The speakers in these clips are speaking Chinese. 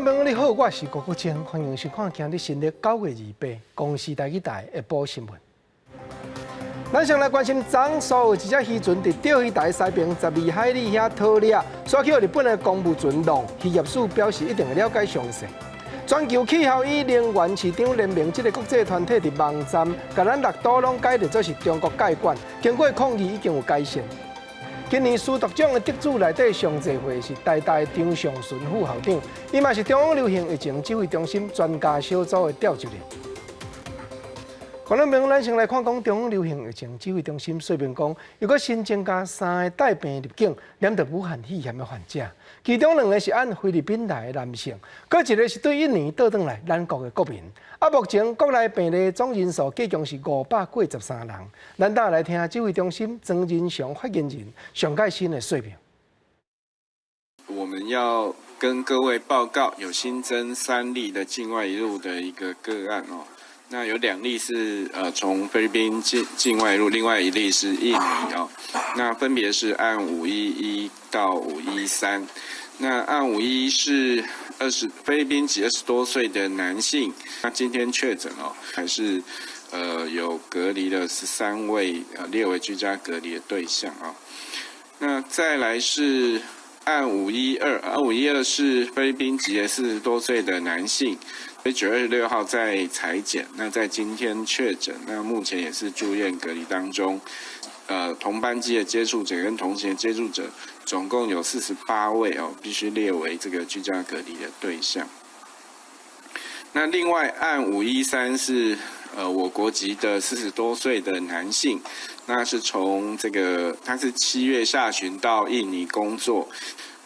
众朋友你好，我是郭国清，欢迎收看今日新历9月28公视台1台下晡新闻。咱先来关心昨所有一只渔船伫钓鱼台西边12海里遐讨掠，刷去日本的公务船浪，渔业署表示一定会了解详细。全球气候与能源市场联盟这个国际团体伫网站，甲咱6岛拢解释做是中国介管，经过抗议已经有改善。今年书读奖的得主内底上侪会是台大张尚顺副校长，伊嘛是中央流行疫情指挥中心专家小组的召集人。观众朋友，咱先来看讲中央流行疫情指挥中心说明讲，又搁新增加3个带病入境染着武汉肺炎的患者，其中2个是按菲律宾来的男性，搁一个是对印尼倒转来咱国的国民。目前国内病例总人数计共是593人。咱等下来听指挥中心曾仁祥发言人上届新的说明。我们要跟各位报告，有新增3例的境外移入的一个个案哦。那有2例是从菲律宾境外入，另外1例是印尼哦。那分别是按511到513。那按511是菲律宾籍20多岁的男性，那今天确诊哦，还是有隔离的13位列为居家隔离的对象啊。那再来是按512是菲律宾籍的40多岁的男性。9月26号在采检，那在今天确诊，那目前也是住院隔离当中。同班机的接触者跟同行的接触者，总共有48位哦，必须列为这个居家隔离的对象。那另外按513是我国籍的40多岁的男性，那是从他是7月下旬到印尼工作。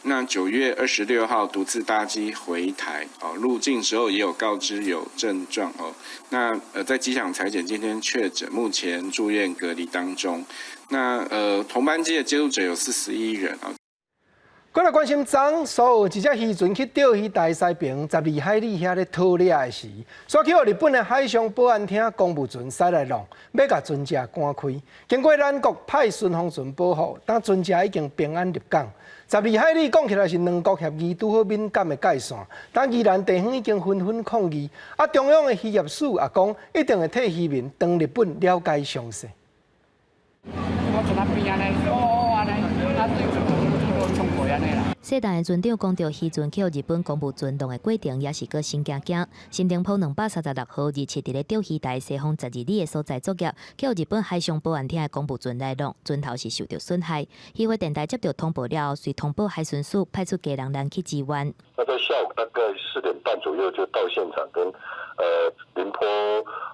那9月26号独自搭机回台哦，入境时候也有告知有症状哦。那在机场采检，今天确诊，目前住院隔离当中。那同班机的接触者有41人啊。过来关心昨所有一只渔船去钓鱼台西边12海里遐咧讨掠的时，刷去日本的海上保安厅公务船驶来浪，要甲船只赶开。经过咱国派顺风船保护，当船只已经平安入港。12海里讲起来是2国协议拄好敏感的界线，但宜兰地方已经纷纷抗议。中央的渔业署也讲，一定会替渔民当日本了解详细。世代的船长讲到渔船去日本公务船浪的过程，也是个新惊惊。新店埔236号日期伫咧钓鱼台西方12里的所在作业，去日本海上保安厅的公务船来浪，船头是受到损害。渔会电台接到通报了后，随通报海巡署派出家人去支援。那在下午大概4点半左右就到现场跟宁波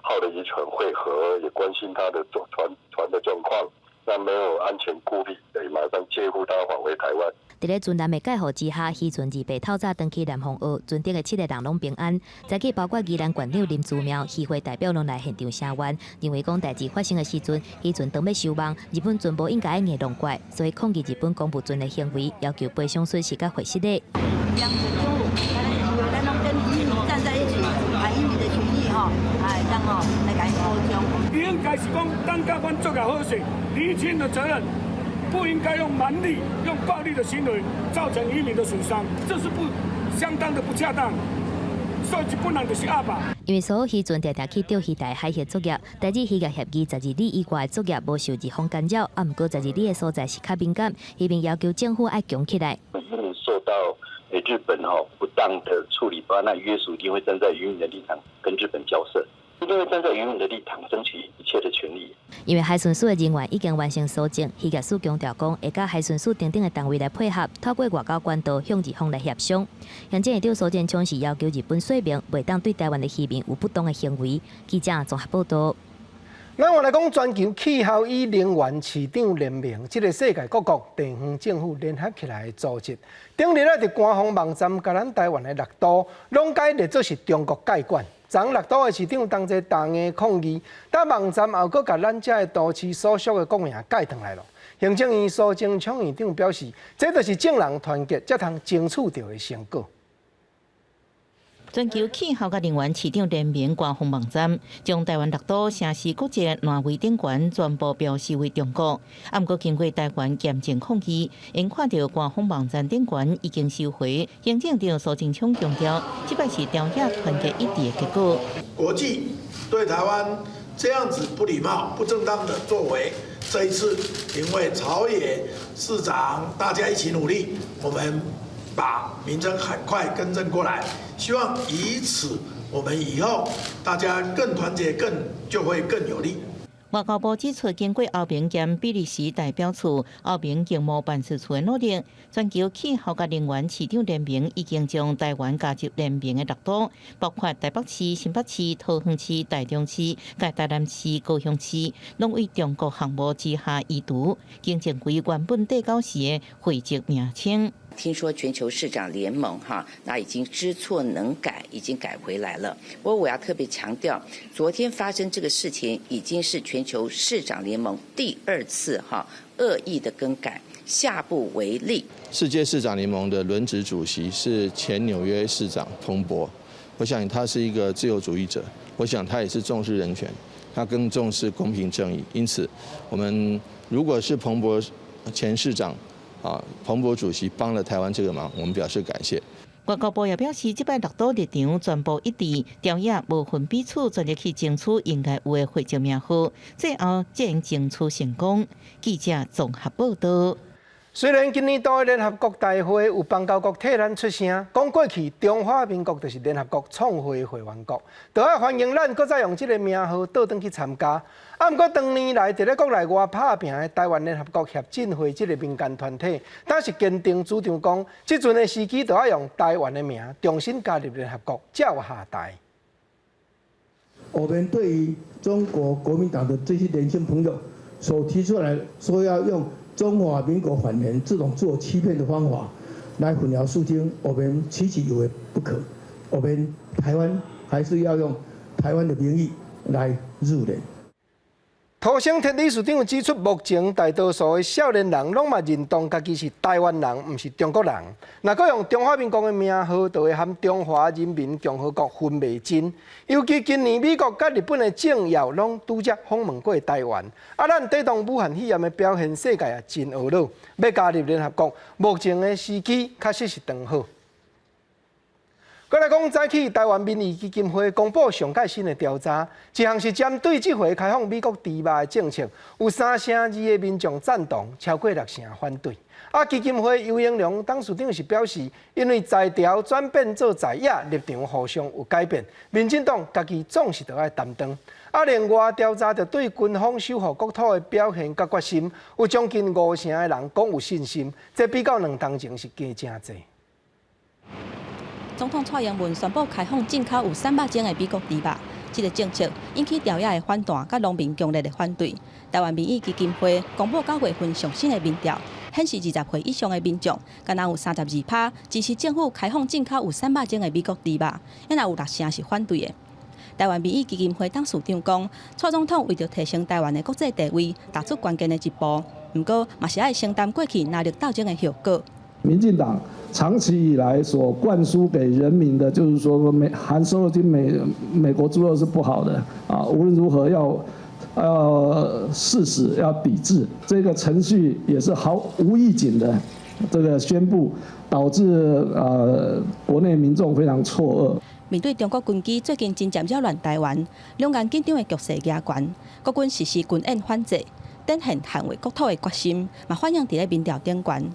号的渔船会合，也关心他的船的状况。那没有安全顾虑，得马上接护他返回台湾。伫咧船舰的介护之下，渔船2透早登去南方澳，船顶的7个人拢平安。早起包括宜兰县长林祖苗，渔会代表拢来现场声援，认为讲代志发生的时阵，渔船当要收网，日本船舶应该硬弄怪，所以抗议日本公务船的行为，要求赔偿损失甲回息的。两个中午，咱拢跟渔民站在一起，把渔民的权益当来甲伊保障。应该是讲，当甲阮做个好事，厘清的责任。不应该用蛮力、用暴力的行为造成渔民的损伤，这是相当的不恰当。所以本来就是阿爸。因为所有渔船常常去钓鱼台海协作业，代志渔业协议12里以外的作业无受日方干扰，毋过12里的所在是较敏感，渔民要求政府要强起来。渔民受到日本不当的处理方案，那约束一定会站在渔民的立场跟日本交涉。一定会站在渔民的立场，争取一切的权利。因为海巡署的人员已经完成搜证，渔业署强调讲，会甲海巡署等等的单位来配合，透过外交管道向日方来协商。现在会搜证枪是要求日本说明，袂当对台湾的渔民有不当的行为。记者综合报道。咱话来讲，全球气候与能源市场联盟，这个世界各国地方政府联合起来的组织，顶日伫官方网站，甲咱台湾的6岛拢解列做是中国介管。昨6岛的市长同齐大额抗议，但网站也阁甲咱遮的都市所属的供应解断来了。行政院苏贞昌院长表示，这就是政人团结才通争取到的成果。全球气候甲能源市场联盟官方网站将台湾6都城市国际烂尾顶悬全部标示为中国。不过经过台湾严正抗议，因看到官方网站顶悬已经收回。行政长苏贞昌强调，这摆是朝野团结一致的结果。国际对台湾这样子不礼貌、不正当的作为，这一次因为朝野市长大家一起努力，我们把名称很快更正过来，希望以此我们以后大家更团结，就会更有力。外交部指出，经过欧盟兼比利时代表处、欧盟经贸办事处的努力，全球气候甲能源市场联盟已经将台湾加入联盟的6都，包括台北市、新北市、桃园市、台中市、台南市、高雄市，拢为中国项目之下移除，更正归原本第9市的会籍名称。听说全球市长联盟那已经知错能改，已经改回来了。不过我要特别强调，昨天发生这个事情已经是全球市长联盟第2次恶意的更改，下不为例。世界市长联盟的轮值主席是前纽约市长彭博，我想他是一个自由主义者，我想他也是重视人权，他更重视公平正义。因此，我们如果是彭博前市长彭博主席帮了台湾这个忙，我们表示感谢。外交部也表示，这摆6都立场全部一致，朝野无分彼此，全力去争取应该有的会籍名号，最后才能争取成功。记者综合报道。虽然今年度的联合国大会有邦交国替咱出声，讲过去中华民国就是联合国创会会员国，就要欢迎咱搁再用这个名号倒转去参加。不过，长年来伫咧国内外打拼的台湾联合国协进会这个民间团体，但是坚定主张讲，即阵的时机就要用台湾的名重新加入联合国，才有下台。我们对于中国国民党的这些年轻朋友所提出来说要用中华民国反联这种自我欺骗的方法来混淆视听，我们期其有为不可。我们台湾还是要用台湾的名义来入联。土生铁理事长指出，目前大多数的少年人拢嘛认同家己是台湾人，毋是中国人。若搁用中华民国的名号，就会和中华人民共和国分袂清。尤其今年美国甲日本的政要拢拄则访问过台湾，咱抵挡武汉肺炎的表现，世界也真懊恼。要加入联合国，目前的时机确实是刚好。再来讲，早起台湾民意基金会公布上届新的调查，一项是针对这回开放美国猪肉的政策，有3成2的民众赞同，超过6成反对。基金会尤英良董事长是表示，因为在朝转变做在野，立场互相有改变，民进党家己总是着爱担当。另外调查着对军方守护国土的表现甲决心，有将近5成的人讲有信心，这比较2年前是加真侪。总统蔡英文宣布开放进口有300种的美国猪肉，这个政策引起朝野的反弹，甲农民强烈的反对。台湾民意基金会公布9月份上新的民调，显示20岁以上的民众，敢若有32%支持政府开放进口有300种的美国猪肉，也有6成是反对的。台湾民意基金会董事长讲，蔡总统为着提升台湾的国际地位，踏出关键的一步，不过嘛是要承担过去拿力斗争的后果。民进党长期以来所灌输给人民的，就是说含瘦肉精美国猪肉是不好的无论如何要誓死要抵制，这个程序也是毫无预警的这个宣布，导致国内民众非常错愕。面对中国军机最近真渐扰乱台湾，两岸紧张的局势加悬，国军实施军演反制，展现捍卫国土的决心，嘛反映伫咧民调顶悬。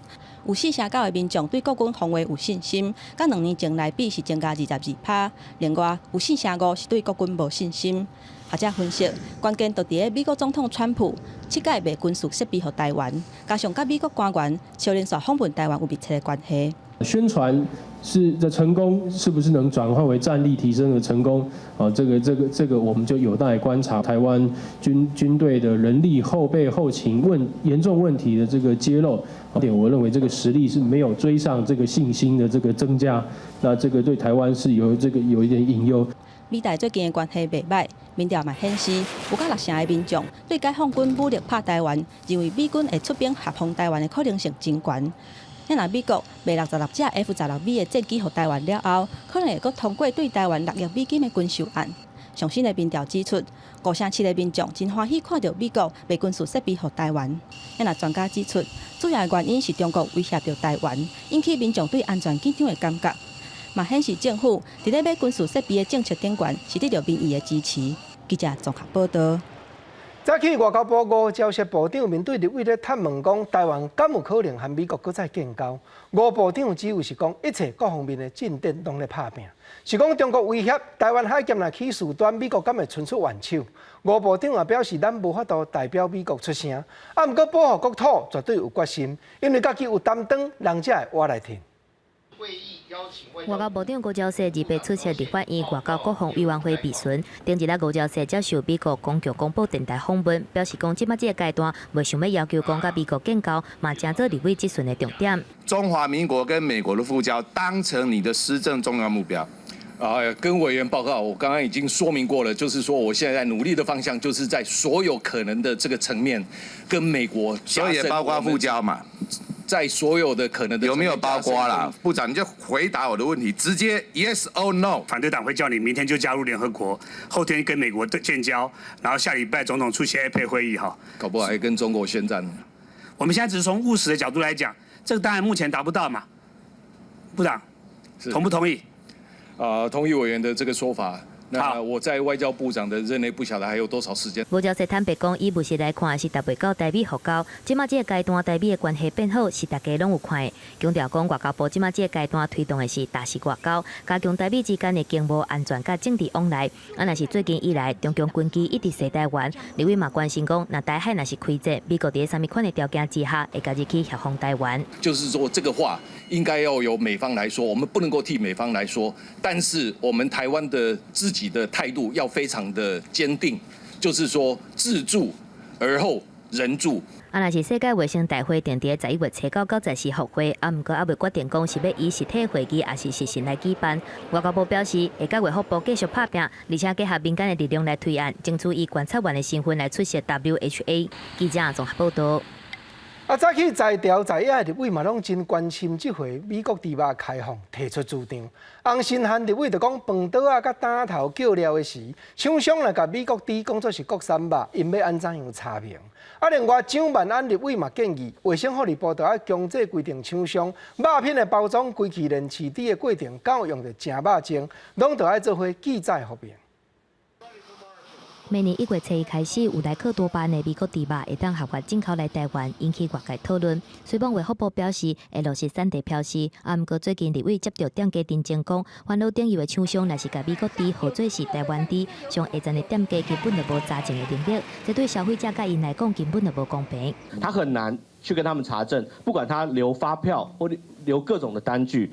有4成9的民众对国军防卫有信心，甲2年前来比是增加22%。另外有4成5是对国军无信心。学者分析，关键就伫咧美国总统川普7届卖军事设备予台湾，加上甲美国官员少年所访问台湾有密切的关系。宣传的成功是不是能转换为战力提升的成功？这个我们就有待观察。台湾军队的人力后备后勤严重问题的这个揭露，我认为这个实力是没有追上这个信心的这个增加，那这个对台湾是有一点隐忧。美台最近的关系袂歹，民调嘛显示，有甲6成的民众对解放军武力拍台湾，认为美军会出兵合防台湾的可能性真悬。若美国卖66架 F-16B 的战机予台湾了后，可能会阁通过对台湾6亿美金的军售案。上新的民调指出，5成7的民众真欢喜看到美国卖军事设备予台湾。若专家指出，主要的原因是中国威胁到台湾，引起民众对安全紧张的感觉。嘛显示政府伫咧买军事设备的政策顶悬是得到民意的支持。记者综合报道。早起外交部吴钊燮部长面对立委咧探问讲，台湾敢有可能和美国搁再建交？吴部长只有是讲，一切各方面的进展拢咧拍拼，是讲中国威胁台湾海峡若起事端，美国敢会伸出援手？吴部长也表示，咱无法度代表美国出声，啊，毋过保护国土绝对有决心，因为家己有担当，人才会活来听。外交部长吴钊燮2日出席立法院外交国防委员会闭巡，顶一日吴钊燮接受美国公共广播电台访问，表示讲，即摆这个阶段未想要求讲甲美国建交，嘛正做立委质询的重点。中华民国跟美国的复交当成你的施政重要目标。跟委员报告，我刚刚已经说明过了，就是说我现在努力的方向，就是在所有可能的这个层面，跟美国，所以也包括复交嘛。在所有的可能的有没有包括啦？部长，你就回答我的问题，直接 yes or no。反对党会叫你明天就加入联合国，后天跟美国建交，然后下礼拜总统出席 APEC 会议哈，搞不好还跟中国宣战。我们现在只是从务实的角度来讲，这个当然目前达不到嘛。部长，同不同意？同意委员的这个说法。那我在外交部长的任内不晓得还有多少时间。吴钊燮坦白讲，以务实来看是达不到台美复交，即马这个阶段台美的关系变好是大家拢有看的。强调讲外交部即马这个阶段推动的是大事外交，加强台美之间的经贸、安全甲政治往来。若是最近以来中共军机一直射台湾，立委嘛关心讲，若台海若是开战，美国伫什么款的条件之下会家己去协防台湾？就是说这个话应该要由美方来说，我们不能够替美方来说，但是我们台湾的自己的态度要非常的坚定，就是说自助而后人助。若是世界卫生大会定伫11月7到94复会，毋过还未决定讲是要以实体会议还是实行来举办。外交部表示，会甲卫福部继续拍拼，而且结合民间的力量来推案，争取以观察员的身份来出席 WHA。记者综合报道。早起在朝在野的立委嘛，拢真关心这回美国猪肉开放提出主张。洪新汉立委就讲，饭桌啊、甲担头叫了的时，厂商来甲美国猪讲作是国产肉，因要安怎样查明？另外蒋万安立委嘛建议，卫生福利部要强制规定厂商肉品的包装规期连饲猪的过程，敢有用到正肉精，拢要做伙记载方面。明年1月7日开始，有莱克多巴的美国猪肉会当合法进口来台湾，引起外界讨论。虽然卫福部表示会落实产地标示，毋过最近立委接到店家认证讲，烦恼顶游的厂商若是甲美国猪号做是台湾猪，上下站的店家根本就无查证的能力，这对消费者甲因来讲根本就无公平。他很难去跟他们查证，不管他留发票或留各种的单据，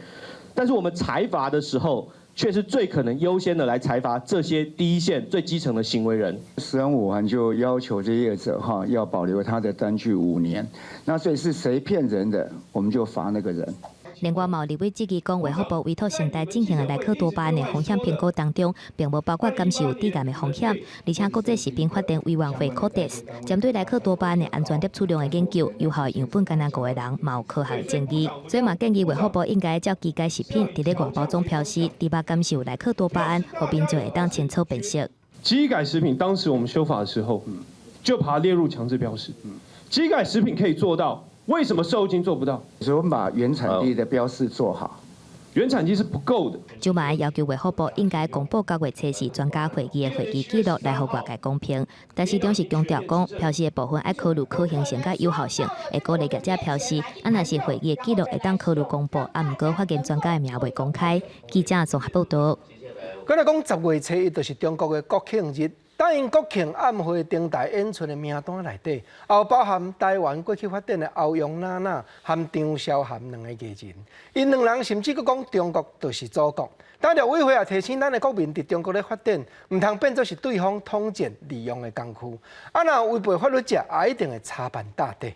但是我们裁罚的时候，却是最可能优先的来裁罚这些第一线最基层的行为人。15环就要求这些业者要保留他的单据5年，那所以是谁骗人的，我们就罚那个人。另外，毛立委质疑讲，卫福部委托生态进行的莱克多巴胺的风险评估当中，并无包括监视有致癌的风险，而且国际食品法定委员会 CODEX 针对莱克多巴胺的安全摄取量的研究，有效样本敢若5个人，嘛有科学的争议。所以嘛建议卫福部应该照机改食品，伫咧外包装标示，猪肉监视有莱克多巴胺，互民众会当清楚辨识。基改食品当时我们修法的时候，就把它列入强制标示。基改食品可以做到。为什么受精做不到？所以我们把原产地的标示做好，原产地是不够的。蒋万安要求卫福部应该公布9月7日专家会议的会议记录，来互外界公平。但是董事强调讲，标示的部分要考虑可行性甲有效性，会鼓励业者标示。若是会议的记录会当考虑公布，毋过发现专家的名未公开。记者综合报道。佮来讲10月7日就是中国的国庆日。答应国庆晚会登台演出的名单内底，也包含台湾过去发展的欧阳娜娜和张韶涵2个艺人。因2人甚至佮讲中国就是祖国。但陆委会也提醒咱的国民，伫中国咧发展，唔通变作是对方统战利用的工具。若违背法律者，也一定会查办大地。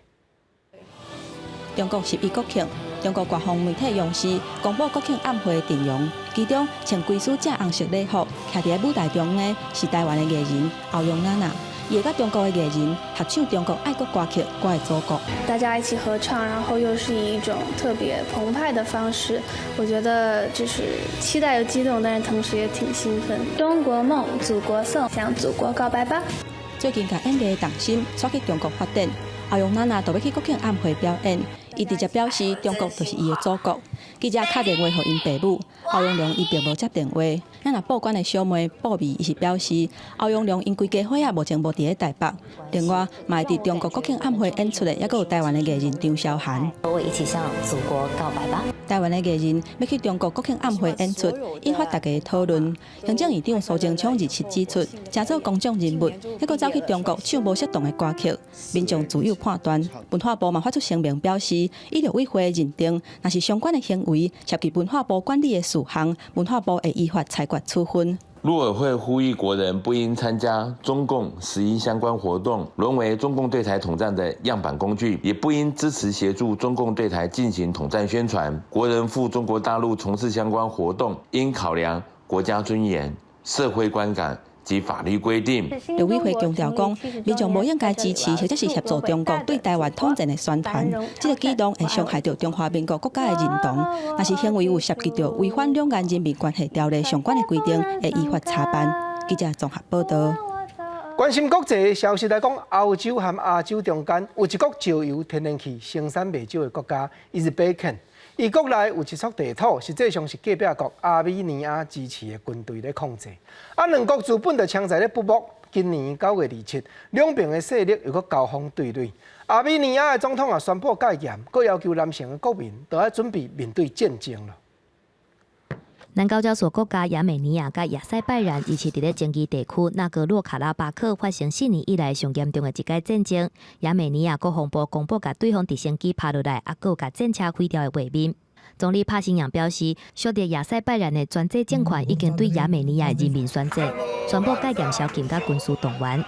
中国11国庆，中国官方媒体央视公布国庆晚会的阵容，其中穿贵属正红色礼服，徛伫舞台中的是台湾的艺人欧阳娜娜。伊会甲中国的艺人合唱中国爱国歌曲《我的祖国》，大家一起合唱，然后又是以一种特别澎湃的方式，我觉得就是期待又激动，但是同时也挺兴奋。中国梦，祖国颂，向祖国告白吧！最近甲演艺的重心带去中国发展，后阳娜娜就要去国庆晚会表演。伊直接表示，中国就是伊的祖国。记者打电话给因爸母，欧阳良伊并无接电话。咱若报关的小妹报美，伊是表示，欧阳良因规家伙仔目前无伫咧台北。另外，嘛伫中国国庆晚会演出的，还佫有台湾的艺人张韶涵。我一起向祖国告白吧！台湾的艺人要去中国国庆晚会演出，引发大家的讨论。行政院长苏贞昌日前指出，诚做公众人物，还佫走去中国唱无适当的歌曲，民众自有判断。文化部嘛发出声明表示，伊陆委会认定，若是相关的行为涉及文化部管理的事项，文化部会依法裁决处分。陆委会呼吁国人不应参加中共11相关活动，沦为中共对台统战的样板工具，也不应支持协助中共对台进行统战宣传。国人赴中国大陆从事相关活动，应考量国家尊严、社会观感及法律规定。陆委会强调讲，民众无应该支持或者是协助中国对台湾统战的宣传，这个举动会伤害到中华民国国家的认同。若是行为有涉及到违反两岸人民关系条例相关的规定，会依法查办。记者综合报道。关心国际消息来讲，欧洲和亚洲中间有一个石油天然气生产未少的国家，伊是北肯。伊国内有一撮地土，实际上是隔壁国阿美尼亚支持的军队咧控制。两国资本就枪在咧不睦。今年9月27日，两边的势力又搁交锋对垒。阿美尼亚的总统也宣布戒严，搁要求南城的国民都要准备面对战争了。南高加索国家亚美尼亚甲亚塞拜然一起伫咧争议地区纳格洛卡拉巴克发生4年以来上严重的一届战争。亚美尼亚国防部公布甲对方直升机拍落来，搁甲战车毁掉的画面。总理帕辛扬表示，属于亚塞拜然的专制政权已经对亚美尼亚人民宣战，宣布戒严宵禁甲军事动员。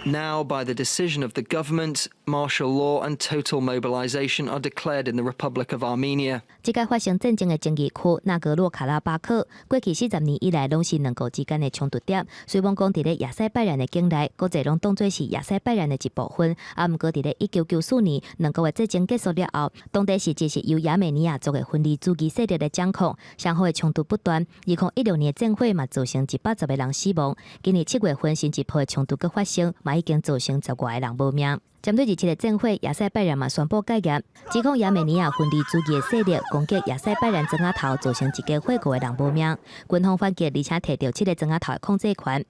Now, by the decision of the government, martial law and total mobilization are declared in the Republic of Armenia. 这届发生战争的争议区纳格洛卡拉巴克，过去40年以来拢是两国之间的冲突点。虽然讲伫咧亚塞拜然的境内，国际拢当作是亚塞拜然的一部分，毋过伫咧1994年两国的战争结束了后，当地实际是由亚美尼亚族的分离主义势力的掌控，双方的冲突不断。2016年的战火嘛造成180个人死亡，今年7月份新一波的冲突搁发生。已经造成10外个人无命。针对27个战火，亚塞拜然嘛宣布戒严，指控亚美尼亚分离主义的势力攻击亚塞拜然庄仔头，造成1家火5个人无命。军方反击，而且摕到7个庄仔头的控制权。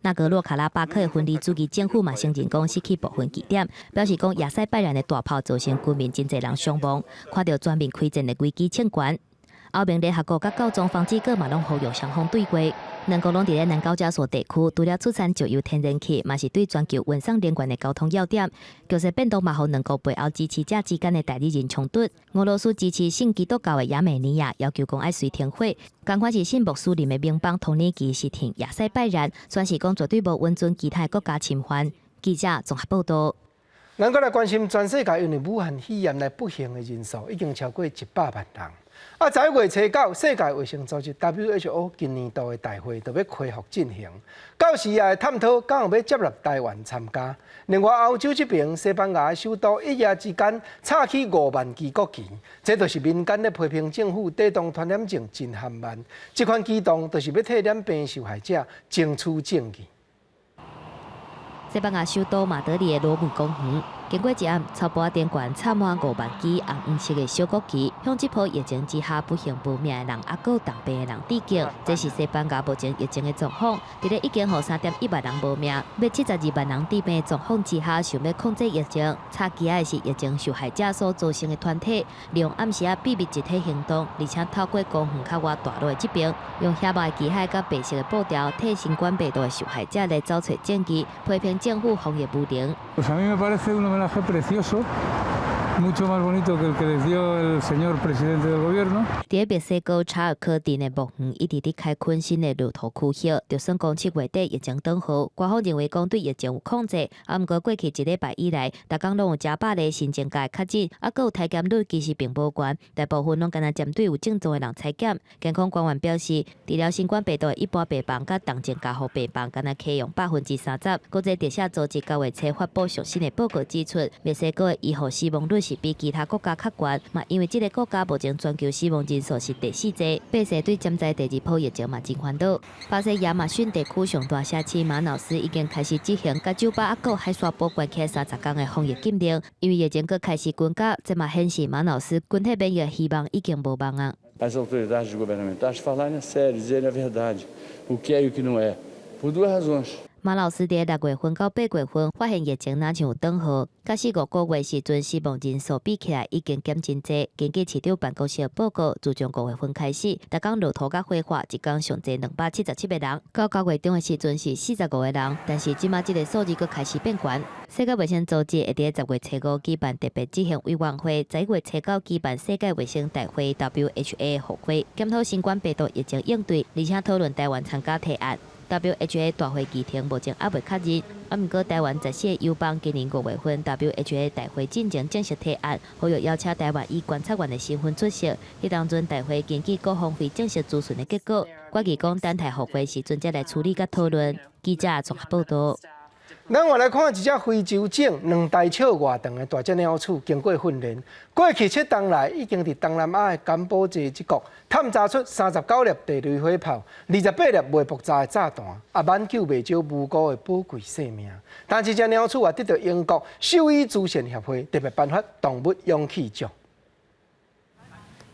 纳格洛卡拉巴克的分离主义政府嘛承认讲失去部分据点，表示讲亚塞拜然的大炮造成军民真侪人伤亡，看到全面开战的危机欠悬。欧盟联合国甲教宗方济各嘛拢呼吁双方对话。两国拢伫咧南高加索地区，除了出产石油天然气，嘛是对全球运送能源的交通要点。局势变动嘛，互两国背后支持者之间的代理人冲突。俄罗斯支持信基督教的亚美尼亚要求讲爱随停火，同款是信穆斯林的盟邦土耳其是挺亚塞拜然，算是讲绝对无允准其他国家侵犯。记者综合报道。咱搁来关心全世界因为武汉肺炎来不幸的人数已经超过100万人。10月初9，世界卫生组织 WHO 今年度的大会就要恢复进行，到时也会探讨敢有要接纳台湾参加。另外，欧洲这边，西班牙的首都一夜之间插起5万支国旗，这就是民间咧批评政府抵挡传染症真缓慢。这款举动就是要替染病受害者争取正义。西班牙首都马德里的罗姆公园，经过一暗，超半电管插满5万支红黄色的小国旗，向这波疫情之下不幸不命的人，还有重病的人致敬。这是西班牙目前疫情的状况，伫咧已经有3.1万人无命，要72万人致病的状况之下，想要控制疫情，插旗的是疫情受害者所造成的团体，利用暗时秘密集体行动，而且透过公园较外大路的这边，用黑白旗海甲白色的布条，替新冠病毒的受害者来找找证据，批评政府防疫不灵。Pues a mí me parece un homenaje precioso mucho más bonito que el que les dio el señor presidente del gobierno。伫墨西哥查尔科镇的木园一直伫开垦新的乳头区域，就算讲7月底疫情转好，官方认为讲对疫情有控制，啊，毋过过去1礼拜以来，逐工拢有加百例新增加的确诊，啊，佫有体检率其实并无悬，大部分拢敢若针对有症状的人采检。健康官员表示，治疗新冠病毒的一般病房甲重症加护病房敢若启用30%。国际地下组织9月初发布最新的报告指出，墨西哥的医护死亡率是比其他国家较悬，嘛因为这个国家目前全球死亡人数是第4多，百姓对潜在第2波疫情嘛真烦恼。巴西亚马逊地区上大社区马瑙斯已经开始执行甲酒吧啊个海沙堡关起30天的防疫禁令，因为疫情佫开始滚加，这嘛显示马瑙斯群体免疫的希望已经无望啊。As autoridades governamentais falarem a sério, dizerem a verdade, o que é e o que não é, por 2 razões。马老师伫6月份到8月份发现疫情哪像有转好，甲4、5个月时阵死亡人数比起来已经减真济。根据市长办公室的报告，自从5月份开始，逐工落土甲火化，一天上济277个人，到9月中的时阵是45个人，但是即马这个数字佫开始变悬。世界卫生组织会伫10月初5举办特别执行委员会，11月初9举办世界卫生大会 （WHA） 会会，检讨新冠病毒疫情应对，而且讨论台湾参加提案。WHA 大会议程目前还未确认，啊，毋过台湾在线友邦今年5月份 WHA 大会进行正式提案，呼吁邀请台湾以观察员的身份出席。迄当阵大会根据各方非正式咨询的结果，决议讲等待复会时阵再来处理甲讨论。记者综合报道。咱我来看一只非洲种2台尺外长的大只鸟鼠，经过训练，过去7冬来已经伫东南亚的甘波济一国探查出39粒地雷火炮，28粒未爆炸的炸弹，也挽救未少无辜的宝贵生命。但这只鸟鼠也得到英国兽医慈善协会特别颁发动物勇气奖。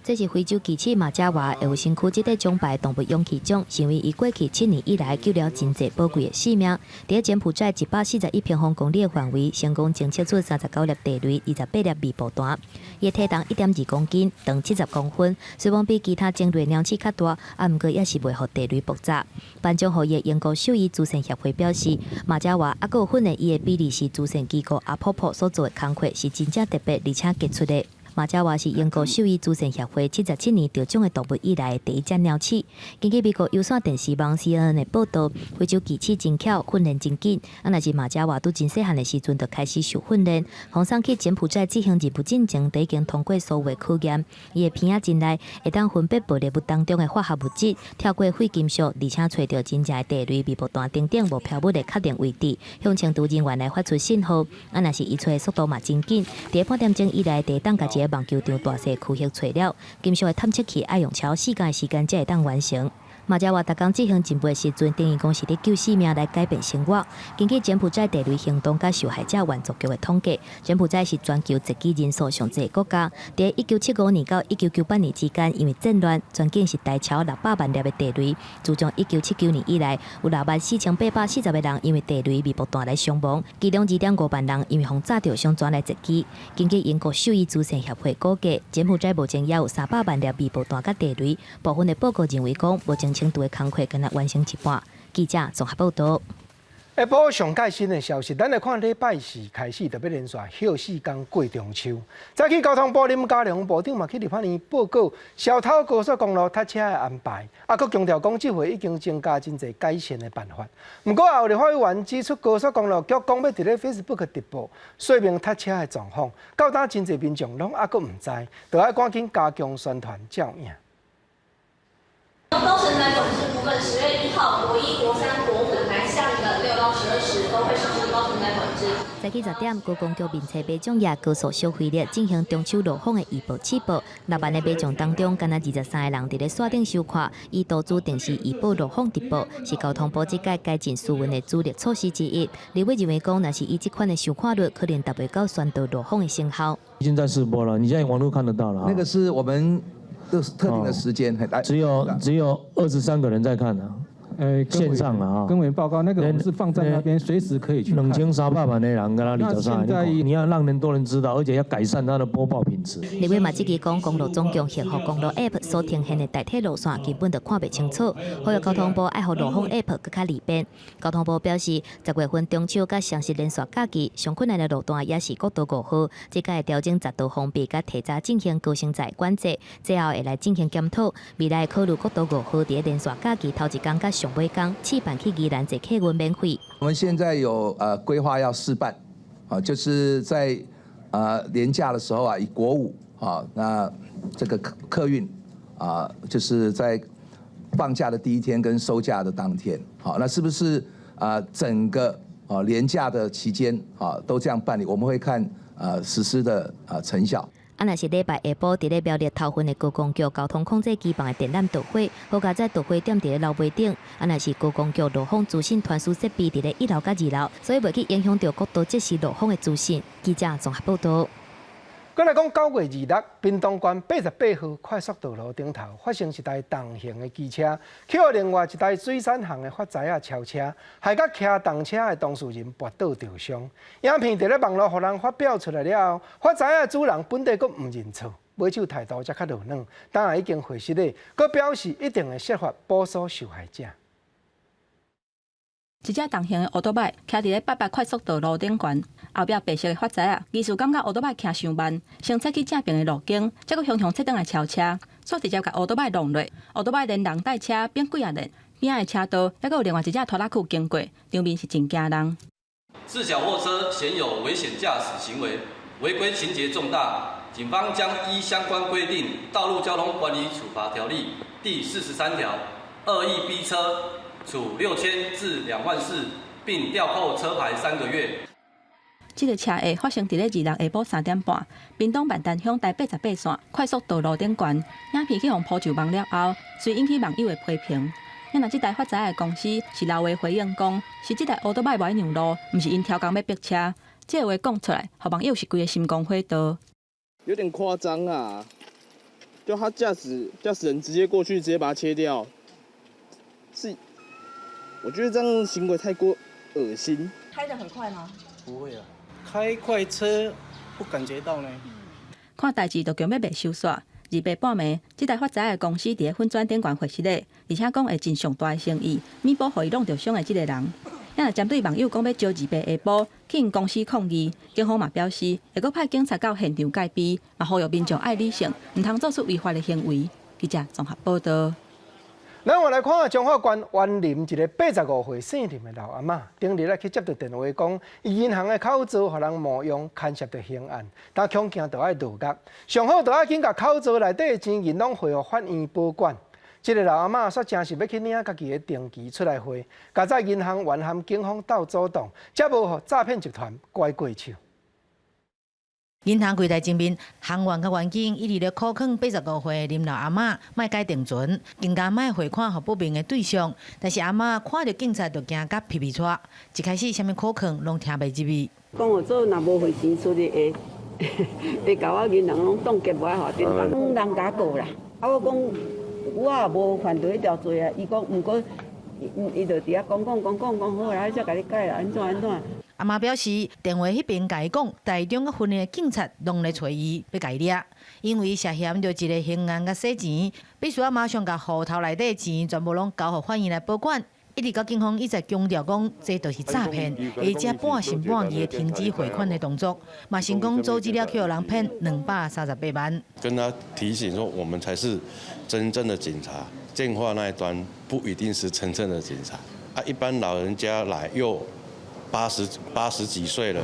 这是非洲奇齿马加瓦卫生区这个奖牌动物勇气奖，成为伊过去7年以来救了真侪宝贵的性命。伫柬埔寨141平方公里的范围，成功侦测出39粒地雷，28粒微爆弹。伊体重1.2公斤，长70公分，虽然比其他种类鸟鼠较大，啊，毋过也是袂互地雷爆炸。颁奖予伊的英国兽医慈善协会表示，马加瓦还有训练伊的比利时慈善机构阿婆婆所做的工课是真正特别而且杰出的。马加瓦是英国兽医慈善协会77年得奖的动物以来的第1只鸟鼠。根据美国有线电视网 CNN 的报道，非洲奇齿真巧，训练真紧。啊，若是马加瓦拄真细汉的时阵就开始受训练，放送去柬埔寨执行任务进前，就已经通过所有的考验。伊的鼻仔进内会当分别爆裂物当中的化学物质，跳过废金属，而且找到真正的地雷、微爆弹等等无漂物的确定位置，向情报人员来发出信号。啊，若是伊找的速度嘛真紧，第半点钟以来，第当家一网球场大细区域找了，金属的探测器要用超4天的时间才会当完成。马加瓦逐工执行进步的时阵，等于讲是咧救性命来改变生活。根据柬埔寨地雷行动甲受害者援助局的统计，柬埔寨是全球击击人数上侪的国家。在1975年到1998年之间，因为战乱，全境是大超600万粒的地雷。自从1979年以来，有64840个人因为地雷、微爆弹来伤亡，其中2.5万人因为轰炸着伤转来击击。根据英国兽医慈善协会估计，柬埔寨目前也有300万粒微爆弹甲地雷。部分的报告认为讲，目前程度的工课，敢若完成一半。记者综合报道。下晡上最新的消息，咱来看礼拜4开始就要连续休4天过中秋。早起交通部林佳龙部长嘛去立法院报告小头高速公路塞车的安排，啊，佮强调讲这回已经增加真侪改善的办法。不过也有立法委员指出，高速公路局讲要伫咧 Facebook 直播说明塞车的状况，到当真侪民众拢还佫唔知，就要赶紧加强宣传照应。高乘载管制部分，10月1号，国1、国3、国5南下午的6到12时都会实施高乘载管制。早起10点，高公局面车马奖夜高速收费率进行中秋路况的预报起报。6万的马奖当中，敢若23个人伫咧线顶收看，以多主电视预报路况直播，是交通部这届改进疏运的主力措施之一。立委认为讲，若是以这款的收看率，可能达不到宣导路况的成效。已经在试播了，你现在网络看得到了。那个是我们特定的时间，只有23个人在看呢。线上啊，更委报告那个我们是放在那边，随时可以去看。2300万的人跟他里头上，你要让很多人知道，而且要改善它的播报品质。立委嘛，即期讲公路总共协和公路 App 所呈现的代替路线基本就看不清楚，呼吁交通部爱互路况 App 更较利便。交通部表示，10月份中秋甲双十连续假期上困难的路段也是国道5号，即个会调整匝道封闭，甲提早进行高乘载管制，最后会来进行检讨，未来考虑国道5号伫连续假期头一天甲上尾天试办去宜兰坐客运免费。我们现在有规划要试办，就是在连假的时候以国五那这个客运就是在放假的第一天跟收假的当天，那是不是整个连假的期间都这样办理？我们会看实施的成效。若是礼拜下晡伫咧苗栗头份的高公桥交通控制机房的电缆导火，好加在导火点伫咧楼尾顶。若是高公桥路况资讯传输设备伫咧1楼甲2楼，所以袂去影响到国道即时路况的资讯。记者综合报道。再来讲9月2日，屏东县88号快速道路顶头发生一台重型的机车，去互另外一台水产行的发财超车，害甲骑动车的当事人摔倒受伤。影片伫咧网络互人发表出来了后，发财主人本地阁唔认错，买手态度则较落软，当然已经回失咧，阁表示一定会设法补偿受害者。一只重型的奥多拜徛伫咧88快速道路顶悬，后壁白色的发财技术感觉奥多拜徛伤慢，先切去正边的路径，再佫向切转来超车，煞直接甲奥多拜弄落。奥多拜连人带车变几啊轮，边仔的车道还佫有另外一只拖拉库经过，场面是真惊人。自小货车显有危险驾驶行为，违规情节重大，警方将依相关规定《道路交通管理处罚条例》第43条，恶意逼车。处6000至2万4，并吊扣车牌3个月。这个车祸发生伫咧2日下晡3点半，屏东万丹乡台88线快速道路顶悬，影片去互抛上网了后，遂引起网友的批评。若这台发财的公司是老话回应讲，是这台奥多摆袂让路，毋是因挑工要逼车。这个话讲出来，互网友是规个心肝火热。有点夸张啊！就他驾驶人直接过去，直接把它切掉，是。我觉得这样行为太过恶心。开得很快吗？不会啊，开快车不感觉到呢。看代志就强要袂收煞。2白半暝，这台发财的公司伫咧粉砖顶悬回失咧，而且讲会尽上大的诚意，弥补互伊弄着伤的这个人。若针对网友讲要招2白下晡去因公司抗议，警方嘛表示会阁派警察到现场戒备，嘛呼吁民众爱理性，唔通做出违法的行为。记者综合报道。咱我来看下彰化县湾林一个85岁姓林的老阿嬷，顶日去接到电话讲，伊银行的口罩互人冒用，牵涉到刑案，但恐惊就爱落押，上好就要紧甲口罩内底的钱银拢汇互法院保管。这个老阿嬷煞真是要去领家己的定期出来汇，甲在银行员和警方斗阻挡，才无互诈骗集团拐过手。银行柜台前面，行员甲员警一直咧苦劝85岁林老阿嬷莫改定存，更加莫汇款予不明的对象。但是阿嬷看到警察就惊甲皮皮喘，一开始啥物苦劝拢听袂入味。讲我做若无汇钱出去会甲我银行拢冻结无爱互订单，人家告啦。啊，我讲我也无犯到迄条罪啊。伊讲毋过，伊就伫遐讲好啦，才甲你改啦，安怎。阿嬷表示，电话迄边甲伊讲，台中甲分的警察拢来找伊，要甲伊掠，因为涉嫌着一个刑案甲洗钱，必须要马上甲户头内底的钱全部拢交互法院来保管。一直到警方一再强调讲，这都是诈骗，而且半信半疑的停止汇款的动作，嘛成功阻止了去互人骗238万。跟他提醒说，我们才是真正的警察，电话那一端不一定是真正的警察啊，一般老人家来又。80几岁了，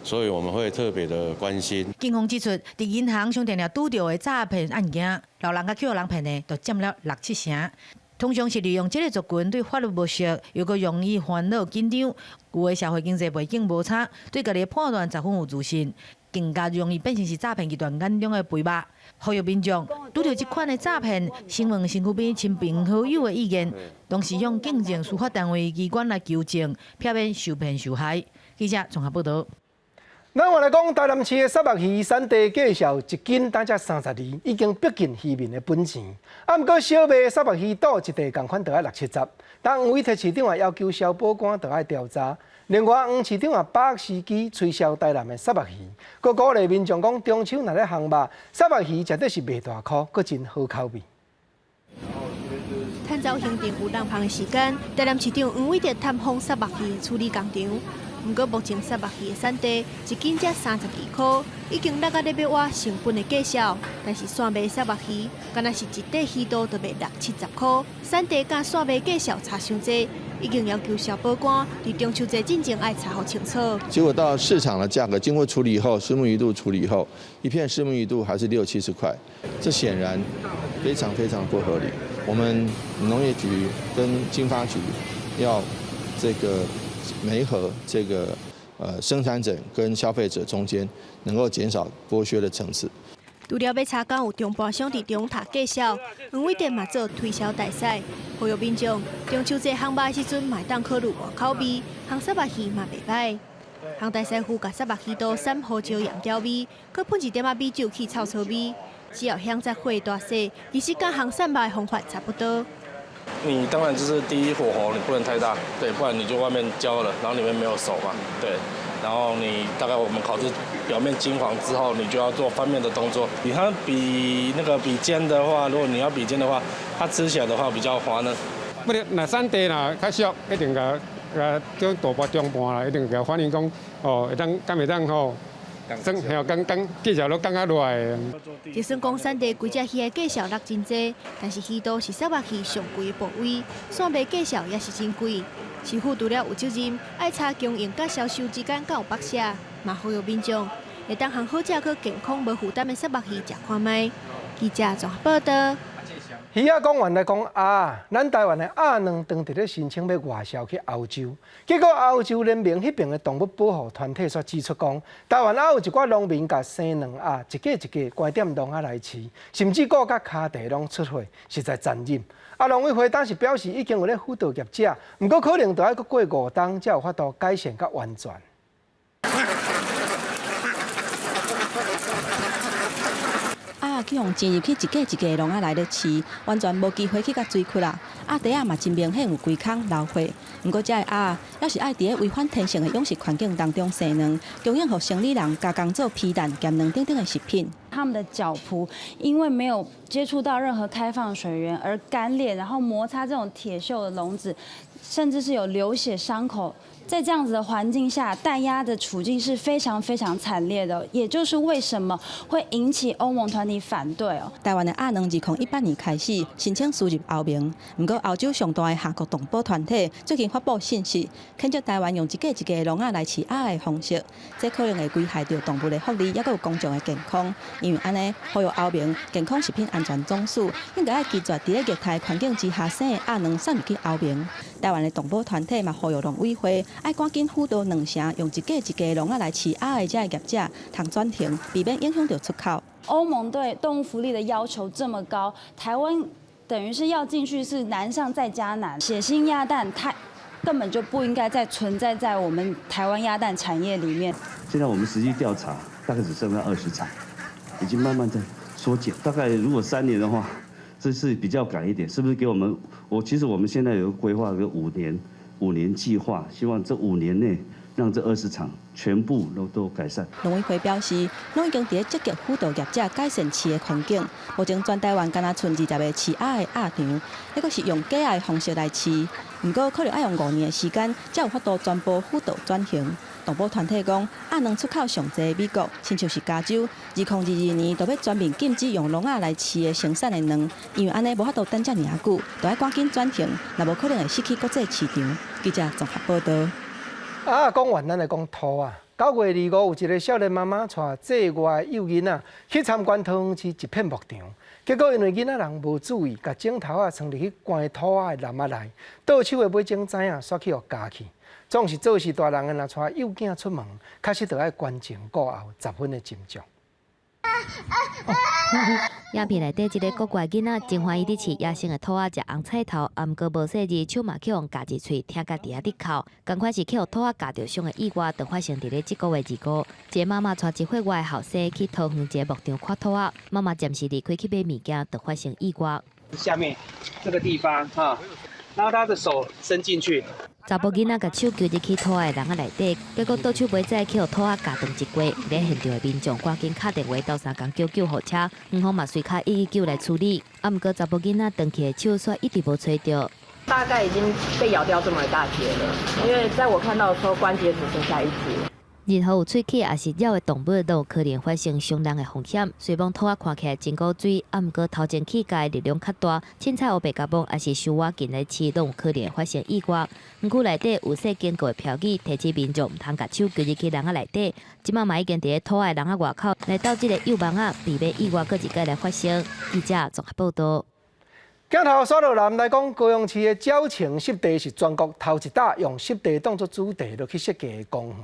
所以我们会特别的关心。警方指出，伫银行上电了拄到的诈骗案件，老人甲去互人骗的，就占了6-7成。通常是利用这个族群对法律不熟，又个容易烦恼紧张，有的社会经济背景无差，对家己的判断十分有自信，更加容易变成是诈骗集团眼中的肥肉。呼吁民众拄到这款的诈骗，先问身躯边亲朋好友的意见，同时向警政司法单位机关来求证，避免受骗受害。记者综合报道。咱话来讲，台南市的沙目鱼产地介绍一斤单才32，已经逼近渔民的本钱。啊，不过小卖沙目鱼肚一地共款就要60-70。但黄伟特市长也要求消保官就要调查。另外，黄市长也把握时机吹销台南的沙目鱼，佮鼓励民众讲中秋若咧烘肉，沙目鱼绝对是袂大块，佮真好口味。探照行程有人芳的时间，台南市长黄伟特探访沙目鱼处理工厂。不过目前沙目鱼的产地一斤才32块，已经落到咧要挖成本的价销。但是线卖沙目鱼，敢若是一块鱼肚就卖60-70块，产地甲线卖价销差伤济，已经要求消保官伫中秋节进前爱查好清楚。结果到市场的价格经过处理以后，虱目鱼肚处理以后，一片虱目鱼肚还是60-70块，这显然非常不合理。我们农业局跟经发局要这个媒合这个生产者跟消费者中间能够减少剥削的层次。除了要查讲有中盘商伫中塔介绍，黄伟德嘛做推销大赛，呼吁民众中秋节烘肉的时阵，买当考虑换口味，烘沙目鱼嘛袂歹。烘大师傅甲沙目鱼肚散胡椒盐调味，佮喷一点仔米酒去臭味，只要香再火大细，其实甲烘散肉的方法差不多。你当然就是第一火候你不能太大，对，不然你就外面焦了，然后里面没有熟嘛，对。然后你大概我们烤至表面金黄之后，你就要做翻面的动作。比煎的话，如果你要比煎的话，它吃起来的话比较滑嫩。不是，那产地啦较俗，一定个叫大半中半啦，一定个反映讲哦，会当吼。刚介绍都刚刚落来。就算讲产地规只鱼的介绍落真济，但是鱼肚是沙目鱼上贵的部位，线卖介绍也是真贵。市府除了有责任爱查供应甲销售之间敢有剥削，嘛呼吁民众会当行好食可健康无负担的沙目鱼食看卖。记者综合报道。鱼仔讲完来讲鸭，咱台湾的鸭卵当伫咧申請要外销去歐洲，結果歐洲聯盟迄邊的動物保護團體卻指出講，台灣還有一寡農民甲生卵鴨一家一家關點籠仔來飼，甚至個甲腳地攏出血，實在殘忍。農委會當時表示已經有咧輔導業者，不過可能就要過5冬才有法度改善甲完全。去用進入去一家一家籠仔來咧飼，完全無機會去甲水窟啦。鴨底仔嘛真明顯有規空流血，不過這個鴨要是愛佇違反天性的養殖環境當中生卵，供應予生理人加工做皮蛋、鹹卵等等的食品。他們的腳蹼因為沒有接觸到任何開放水源而乾裂，然後摩擦這種鐵鏽的籠子，甚至是有流血傷口。在這樣子的環境下，蛋鴨的處境是非常慘烈的，也就是為什麼會引起歐盟團體反對哦。台灣的鴨卵2018年開始申請輸入歐盟，不過歐洲上大的下國動保團體最近發布信息，譴責台灣用一家一家籠仔來飼鴨的方式，這可能會危害到動物的福利，也有公眾的健康。因為安尼，呼籲歐盟健康食品安全總署應該要拒絕在虐待環境之下生的鴨卵送入去歐盟。台灣的動保團體嘛呼籲農委會愛趕緊輔導兩城，用一家一家籠仔來飼鴨的這個業者，通轉停，避免影響到出口。歐盟對動物福利的要求這麼高，台灣等於是要進去是難上再加難。血腥鴨蛋它根本就不應該再存在在我們台灣鴨蛋產業裡面。現在我們實際調查大概只剩下20場，已經慢慢在縮減。大概如果3年的話，這是比較趕一點，是不是給我們？其實我們現在有規劃個5年計劃，希望這5年內讓這20場全部都改善。農委會表示，攏已經在積極輔導業者改善飼的環境。目前全台灣敢若剩20個飼鴨的鴨場，抑個是用假鴨的方式來飼，不過可能要用5年的時間，才有法度全部輔導轉型。動保團體講，鴨卵出口上濟美國，親像是加州，2022年就要全面禁止用籠仔來飼的生產的卵，因為安尼無法度等遮爾久，就要趕緊轉型，若無可能會失去國際市場。記者綜合報道。講完咱來講兔啊，9月25有一個少年媽媽帶坐外幼囡仔去參觀桃園市一片牧場，結果因為囡仔人無注意，把鏡頭藏入去關兔仔的籃仔內，倒手的尾鐘知影煞去互咬去。總是做事大人的，若帶幼囝出門，確實就要關前顧後，十分的慎重。影片内底一个国外囡仔真欢喜伫饲野生的兔仔食红菜头，啊毋过无细字，手嘛去互夹一喙，听甲伫遐伫哭。同款是去互兔仔夹着伤的意外，就发生伫咧即个月2号，一个妈妈带一岁外的后生去桃园一个牧场看兔仔，妈妈暂时离开去买物件，就发生意外。下面这个地方哈，然后他的手伸进去。查甫囡仔甲手揪入去兔仔的笼仔内底，结果倒手袂再去互兔仔夹断一过。咧现场的民众赶紧打电话到3工叫救护车，园方嘛随卡119来处理。啊，毋过查甫囡仔断去的手却一直无找到。大概已经被咬掉这么一大截了，因为在我看到的时候，关节只剩下一节。任何有喙齿也是咬的动物都有可能发生伤人的风险。虽然兔仔看起来真古锥，啊，毋过头前起价力量较大，凊彩黑白甲摸，也是收挖进来饲，都有可能发生意外。园区内底有说经过的标语，提醒民众毋通甲手举入去笼仔内底。即马嘛已经伫咧兔仔笼仔外口来到即个幼网仔，避免意外搁一摆来发生。记者综合报道。镜头扫落南来讲，高雄市的鸟情湿地是全国头一搭用湿地当作主题落去设计的公园。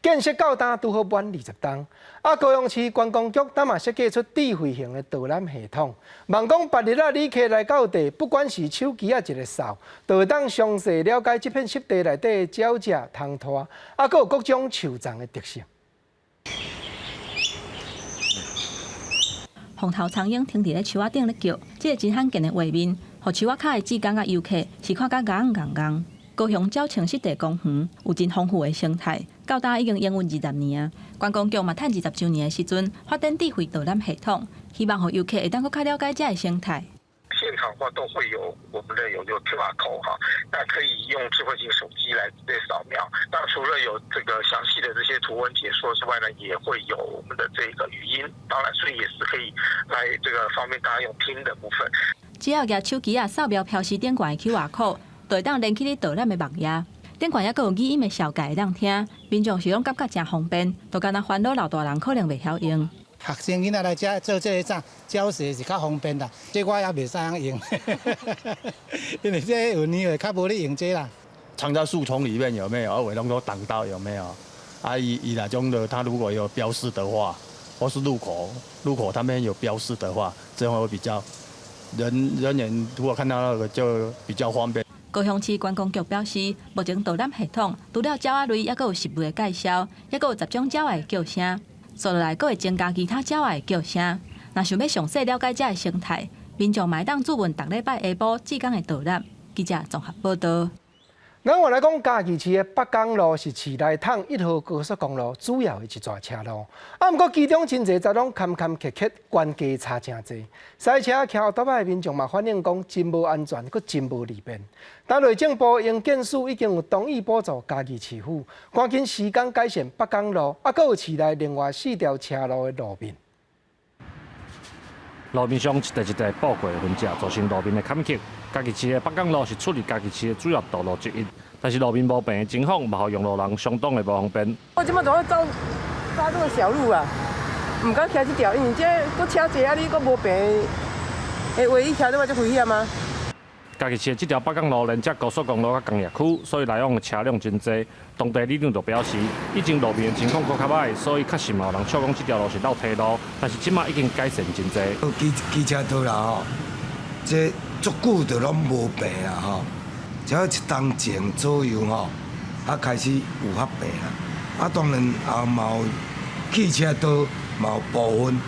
建设到单拄好满20栋，啊，高雄市观光局咱嘛设计出智慧型的导览系统，望讲别日旅客来到地，不管是手机啊一个扫，就会当详细了解这片湿地内底的鸟只、虫拖，啊，阁有各种树丛的特色。红头苍蝇停伫咧树仔顶咧叫，这个真罕见的画面，互树仔脚的志工甲游客是看甲眼。高雄鸟情湿地公园有真丰富的生态，到今已经营运20年啊。观光局嘛，趁20周年的时阵，发展智慧导览系统，希望互游客会当更较了解这个生态。现场的话都会有我们的有 QR code 哈，那可以用智慧型手机来扫描。那除了有这个详细的这些图文解说之外呢，也会有我们的这个语音，当然所以也是可以来这个方便大家用听的部分。只要拿手机扫描标示顶悬的 QR code。就会当连起你导览的网页，顶悬也阁有语音的小解会当听，民众是拢感觉真方便，都敢若烦恼老大人可能袂晓用。学生囡仔来遮做这个站教学是较方便啦，这我也袂使晓用，因为这有年会较无咧用这啦。藏在树丛里面有没有？尾龙都挡到有没有？啊，以那种的，它如果有标示的话，或是路口他们有标示的话，这样会比较人员如果看到那个就比较方便。高雄市观光局表示，目前导览系统除了鸟仔类，也阁有食物的介绍，也阁有10种鸟仔的叫声，接落来阁会增加其他鸟仔的叫声。若想要详细了解这个生态，民众嘛会当注文逐礼拜下晡志工的导览。记者综合报道。咱话来讲，嘉义市的北港路是市内趟1号高速公路主要的一段车路，啊，毋过其中真侪路拢坎坷坷，关卡差真侪。赛车骑奥拓的民众嘛反映讲，真无安全，佫真无利便。但内政部营建署已经有同意补助嘉义市府，赶紧施工改善北港路，啊，佫有市内另外4条车路的路面。路面上一块补过的痕迹，造成路面的坎坷。嘉义市的北港路是处理嘉义市的主要道路之一，但是路面无平的情况，嘛，互用路人相当的无方便。我即摆都要走这个小路啊，唔敢骑这条，因为这搁车多啊，你搁无平的位，你骑这嘛就危险吗？嘉义市的这条北港路连接高速公路甲工业区，所以来往的车辆真多。当地里长就表示，以前路面的情况搁较歹，所以确实嘛有人笑讲这条路是绕铁路，但是即马已经改善真多。机车道啦吼，这足久就拢无平啊吼，只要1冬前左右吼，啊开始有较平啦。啊当然也嘛有汽车道嘛有部分，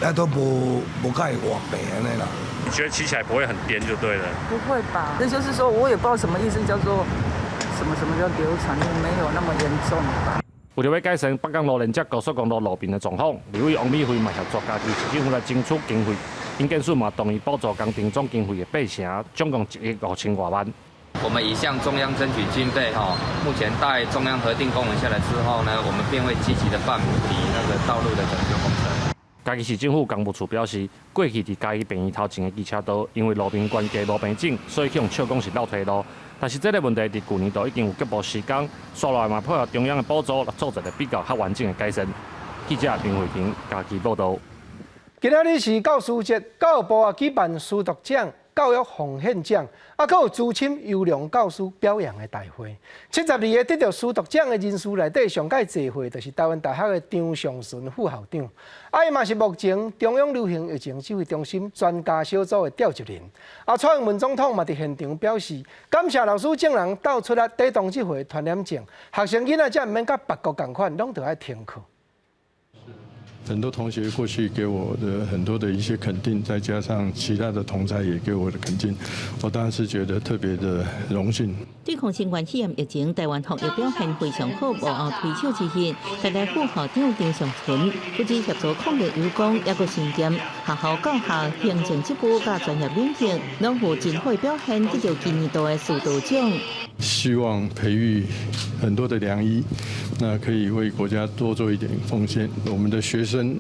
也都无甲会活平安尼啦。你觉得骑起来不会很颠就对了？不会吧？那就是说我也不知道什么意思，叫做什么叫流产，没有那么严重吧。为了要改善北港路连接高速公路路面的状况，立委王美惠嘛协助嘉义市政府来争取经费，营建署嘛同意补助工程总经费的8成，总共1亿5千多万。我们已向中央争取经费目前待中央核定公文下来之后呢，我们便会积极的办理那个道路的整修工程。嘉义市政府工务处表示，过去伫嘉义平移头前的机车道，因为路面关系无平整，所以去用笑讲是绕铁路。但是这个问题伫去年度已经有局部施工，刷来嘛配合中央的补助，来做一个比较较完整的改善。记者林慧婷嘉义报道。今仔日是教师节，教育部也举办书读奖。教育奉献奖，还有资深优良教师表扬的大会。72个得到师铎奖的人士内底，上届聚会就是台湾大学的张尚顺副校长，伊嘛是目前中央流行疫情指挥中心专家小组的召集人。蔡英文总统嘛伫现场表示，感谢老师众人斗出来带动这回传染症，学生囡仔才唔免甲别国共款，拢得爱停课。 很多同学过去给我的很多的一些肯定，再加上其他的同才也给我的肯定，我当然是觉得特别的荣幸。对抗新冠肺炎疫情，台湾学业表现非常好，幕后推手之一，台大副校长张尚存，不止协助抗疫有功，也个身兼学校教学、行政职务甲专业领域，拢有真好表现，得到今年度的师铎奖。希望培育很多的良医，那可以为国家多做一点奉献。我们的学生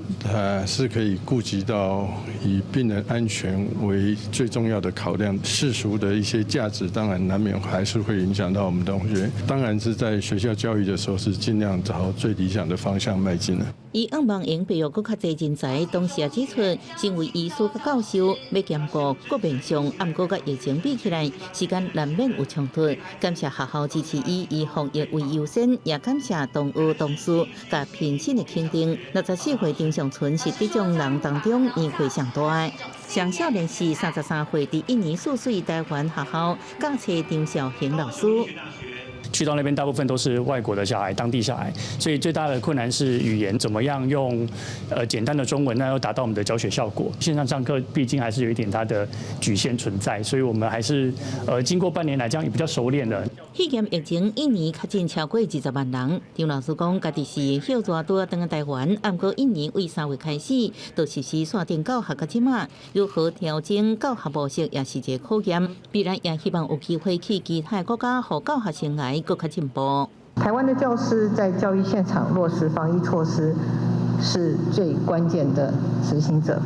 是可以顾及到以病人安全为最重要的考量，世俗的一些价值当然难免还是会影响到我们同学。当然是在学校教育的时候是尽量朝最理想的方向迈进了。以希望用培育更较侪人才，同时也指出，身为医师甲教授，要兼顾各面向，按过甲疫情比起来，时间难免有冲突。感谢学校支持以防疫为优先，也感谢同学同事甲评审的肯定。64岁张尚存是得奖人当中年岁上大的，上少年是33岁，伫印尼4岁台湾学校教册张小平老师。 去到那边大部分都是外国的小孩，当地小孩，所以最大的困难是语言怎么样用简单的中文，那要达到我们的教学效果。线上上课毕竟还是有一点它的局限存在，所以我们还是经过半年来讲也比较熟练了。肺炎疫情印尼确诊超过20万人，张老师讲，家己是孝蛇拄啊登台湾，不过印尼为3月开始就实施线电教学，到即马如何调整教学模式也是一个考验。必然也希望有机会去其他国家，和教学生涯 更加进步。台湾的教师在教育现场落实防疫措施，是最关键的执行者。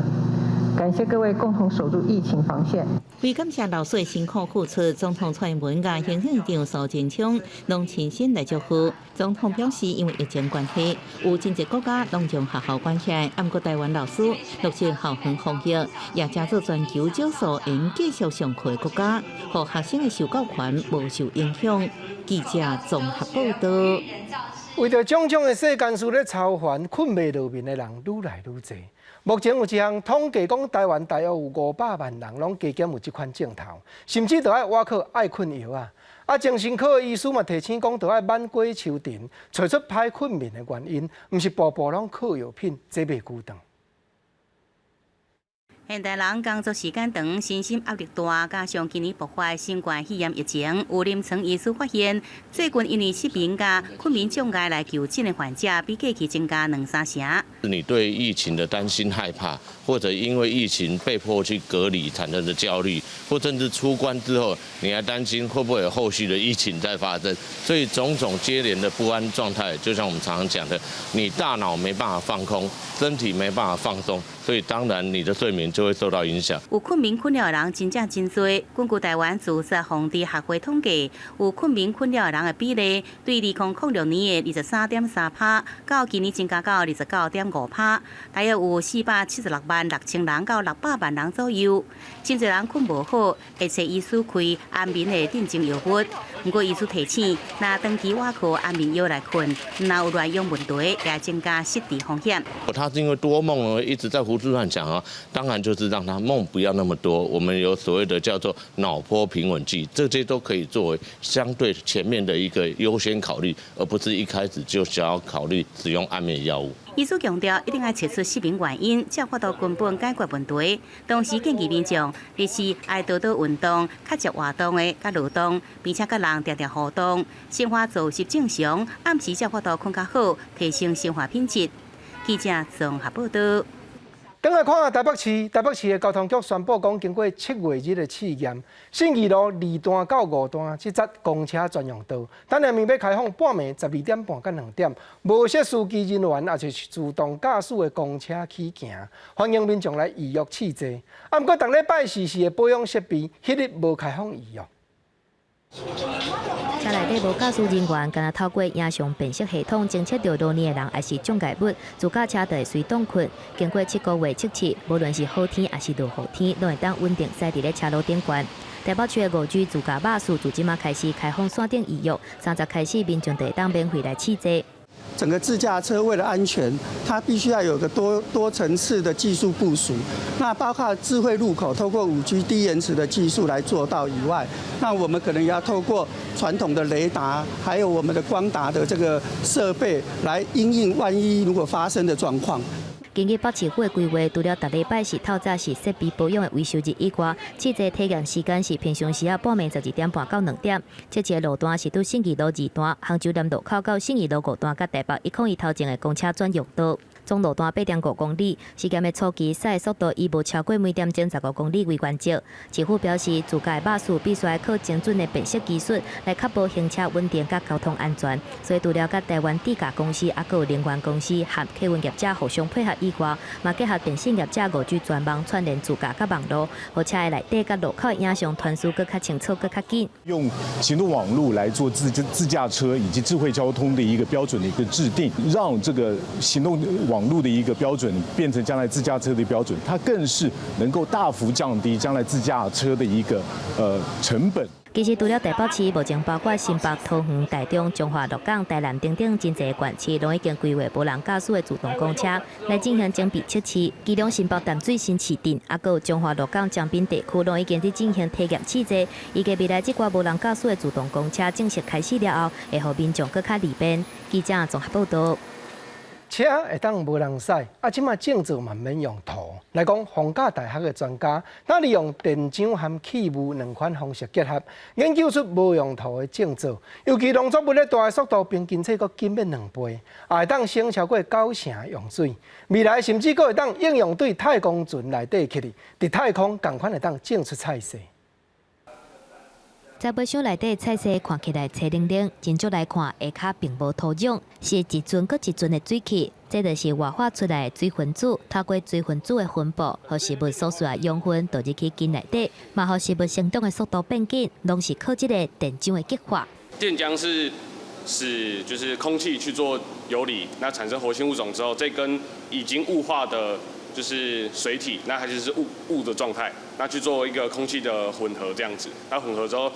感谢各位共同守住疫情防线。为感谢老师的辛苦付出，总统蔡英文甲行政院长苏贞昌拢亲身来祝福。总统表示，因为疫情关系，有真侪国家拢将学校关起来，不过台湾老师陆续校园防疫，也加做全球少数因继续上课的国家，让学生的受教权无受影响。记者综合报道。为着种种的世间事咧操烦，困袂落眠的人愈来愈多。目前有一项统计讲，台湾大约有500万人拢加减有这款症头，甚至着爱挖靠爱困药啊。精神科的医师嘛提醒讲，着爱挽过秋田，找出歹困眠的原因，毋是步步拢靠药品，坐袂久长。现代人工作时间长，身心压力大，加上今年爆发的新冠肺炎疫情，有临床医师发现，最近因为失眠加困眠障碍来求诊的患者，比过去增加2-3成。你对疫情的担心害怕，或者因为疫情被迫去隔离产生的焦虑，或甚至出关之后，你还担心会不会有后续的疫情在发生，所以种种接连的不安状态，就像我们常常讲的，你大脑没办法放空，身体没办法放松，所以当然你的睡眠就会受到影响。有困眠困扰的人真正真多。根据台湾自杀防治学会统计，有困眠困扰的人的比例，对2006年的23.3%，到今年增加到29.5%，大约有476万6千人到600万人左右。真侪人困无好，会找医师开安眠的镇静药物。不过医师提醒，若长期挖靠安眠药来困，若有乱用问题，也增加失智风险。他是因为多梦而一直在胡思乱想啊，当然就是让他梦不要那么多。我们有所谓的叫做脑波平稳剂，这些都可以作为相对前面的一个优先考虑，而不是一开始就想要考虑使用安眠药物。医师强调，一定要找出失眠原因，才法度根本解决问题。同时建议民众，日时爱多多运动，较少活动的较劳动，并且甲人常常互动，生活作息正常，暗时才法度困较好，提升生活品质。记者综合报道。等来看台北市的交通局宣布讲，经过7月日的试验，信义路2段到5段这节公车专用道，等下面要开放半暝12点半到2点，无设司机人员也就是自动驾驶的公车起行，欢迎民众来预约试坐。不过，当礼拜4的保养设备，迄日无开放预约。车内底无驾驶人员，敢若透过影像辨识系统侦测到路面的人还是障碍物，自驾车就会随冻困。经过7个月测试，无论是好天还是落雨天，都会当稳定驶伫咧车路顶悬。台北区的5G 自驾巴士自今仔开始开放线顶预约，30开始民众就会当免费来试坐。整个自驾车为了安全，它必须要有个多层次的技术部署。那包括智慧路口，透过5G 低延迟的技术来做到以外，那我们可能也要透过传统的雷达，还有我们的光达的这个设备来因应万一如果发生的状况。根据北市府的规划，除了逐礼拜是透早是设备保养的维修日以外，试坐体验时间是平常时半暝12点半到2点。测试的路段是对信义路2段、杭州南路口到信义路5段，甲台北101头前的公车专用道。总路段8.5公里，实验的初期驶速度以无超过每点钟15公里为原则。市府表示，自驾巴士必须要靠精准的辨识技术来确保行车稳定甲交通安全。所以除了甲台湾地价公司，还有能源公司和客运业者互相配合以外，嘛结合电信业者5G专网串联自驾甲网络，互车的内底甲路口的影像传输更较清楚、更较紧。用行动网络来做自驾车以及智慧交通的一个标准的一个制定，让这个行动网络的一个标准变成将来自驾车的标准，它更是能够大幅降低将来自驾车的一个成本。其实除了台北市，目前包括新北、桃园、台中、彰化、鹿港、台南等等真侪县市，拢已经规划无人驾驶的自动公车来进行整备测试。其中新北淡水新市镇，还有彰化、鹿港、江滨地区，拢已经在进行体验试坐。预计未来这挂无人驾驶的自动公车正式开始了后，会互民众更较利便。记者综合报道。车会当无人驶，即马建造嘛免用土。来讲，逢甲大学的专家，他利用电浆和气雾两款方式结合，研究出无用土的建造。尤其农作物咧大的速度，平均测阁减免2倍，也会当省超过9成用水。未来甚至阁会当应用对太空船内底去哩，伫太空同款会当种出菜色。在尾箱内底菜色看起来青冷冷，真足来看下骹并无土壤，是一尊搁一尊的水汽。这就是活化出来的水分子，透过水分子的分布，和食物所需的养分导入去根内底，嘛和食物生长的速度变紧，拢是靠这个电浆的激化。电浆是使就是空气去做游离，那产生活性物种之后，这跟已经雾化的就是水体，那它就是雾的状态，那去做一个空气的混合这样子，那混合之后，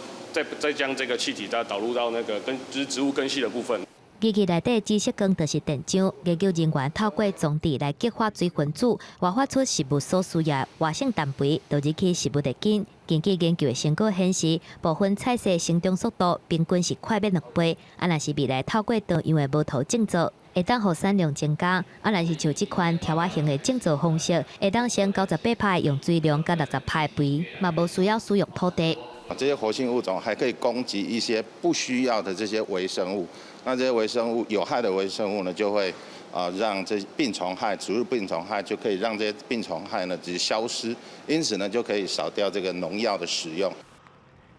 再将这个气体再导入到那个就是植物根系的部分。机器内底知识光就是电浆，研究人员透过装置来激化水分子，活化出食物所需要活性蛋白，导入去食物的根。根据研究的成果显示，部分菜色生长速度平均是快免2倍。若是未来透过多样的无土建造，会当互产量增加。若是像这款条瓦型的建造方式，会当省98派用水量，甲60派肥，嘛无需要使用土地。这些活性物种还可以攻击一些不需要的这些微生物。那这些微生物有害的微生物呢，就会让这病虫害、植物病虫害就可以让这些病虫害呢直接消失，因此呢就可以少掉这个农药的使用。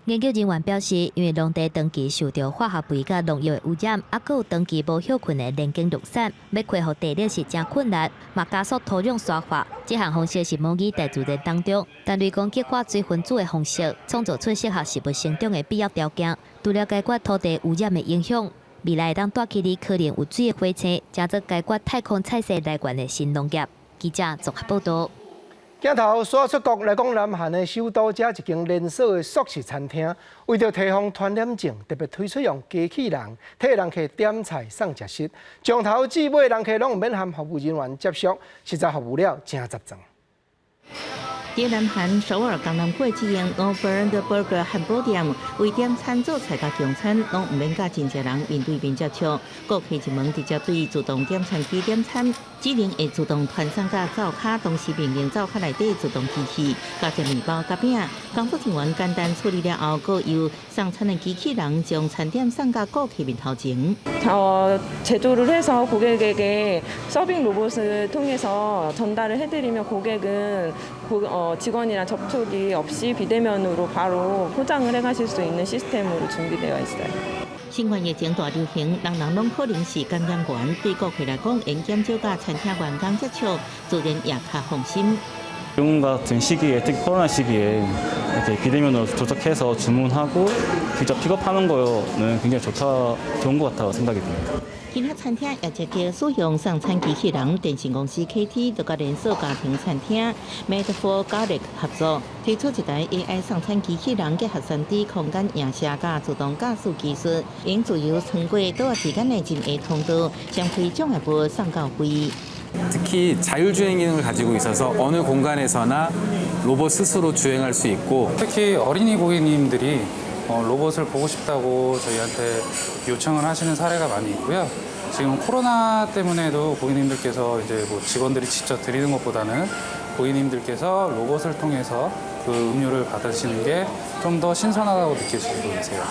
研究人员表示，因为农地长期受到化学肥甲农药的污染，还有长期无休困的连根绿产，要恢复地力是真困难，嘛加速土壤酸化。这项方式是模拟在自然当中，但类讲激化水分子的方式，创造出适合食物生长的必要条件。除了解决土地污染的影响，未来会当带起你可能有水的火车，加做解决太空菜色来源的新农业。记者综合报道。镜头刷出国来讲，南韩的首都这一间连锁的素食餐厅，为着提防传染症，特别推出用机器人替人客点菜送食室，从头至尾人客拢免含服务人员接触，实在服务了真十足。在南韩首尔江南街一间 No.Burn 的 Burger 汉堡店，为点餐做菜甲用餐，拢唔免甲真侪人面对面接触，顾客一门直接对自动点餐机点餐，指令会自动传送到灶卡，同时命令灶卡内底自动机器加入面包甲饼。工作人员简单处理了后，搁由送餐的机器人将餐点送到顾客面头前。 제조를 해서 고객에게 서빙 로봇을 통해서 전달을 해드리면 고객은 직원이랑 접촉이 없이 비대면으로 바로 포장을 해가실 수 있는 시스템으로 준비되어 있어요. 新冠疫情大流行，人人拢可能是感染源，对顾客来讲，应减少甲餐厅员工接触，自然也较放心。 지금 같은 시기에, 특히 코로나 시기에 이렇게 비대면으로 도착해서 주문하고 직접 픽업하는 거는 굉장히 좋은 것 같다고 생각이 듭니다. 其他餐厅也接到使用送餐机器人，电信公司 KT 就甲连锁家庭餐厅 Made4 Garlic 合作，推出一台 AI 送餐机器人，结合3D 空间映射甲自动驾驶技术，用自由穿过多时间内真的通道，将非障碍物送到位。 특히 자율주행 기능을 가지고 있어서 어느 공간에서나 로봇 스스로 주행할 수 있고 특히 어린이 고객님들이 로봇을 보고 싶다고 저희한테 요청을 하시는 사례가 많이 있고요. 지금 코로나 때문에도 고객님들께서 이제 뭐 직원들이 직접 드리는 것보다는 고객님들께서 로봇을 통해서 그 음료를 받으시는 게 좀 더 신선하다고 느끼시고 계세요.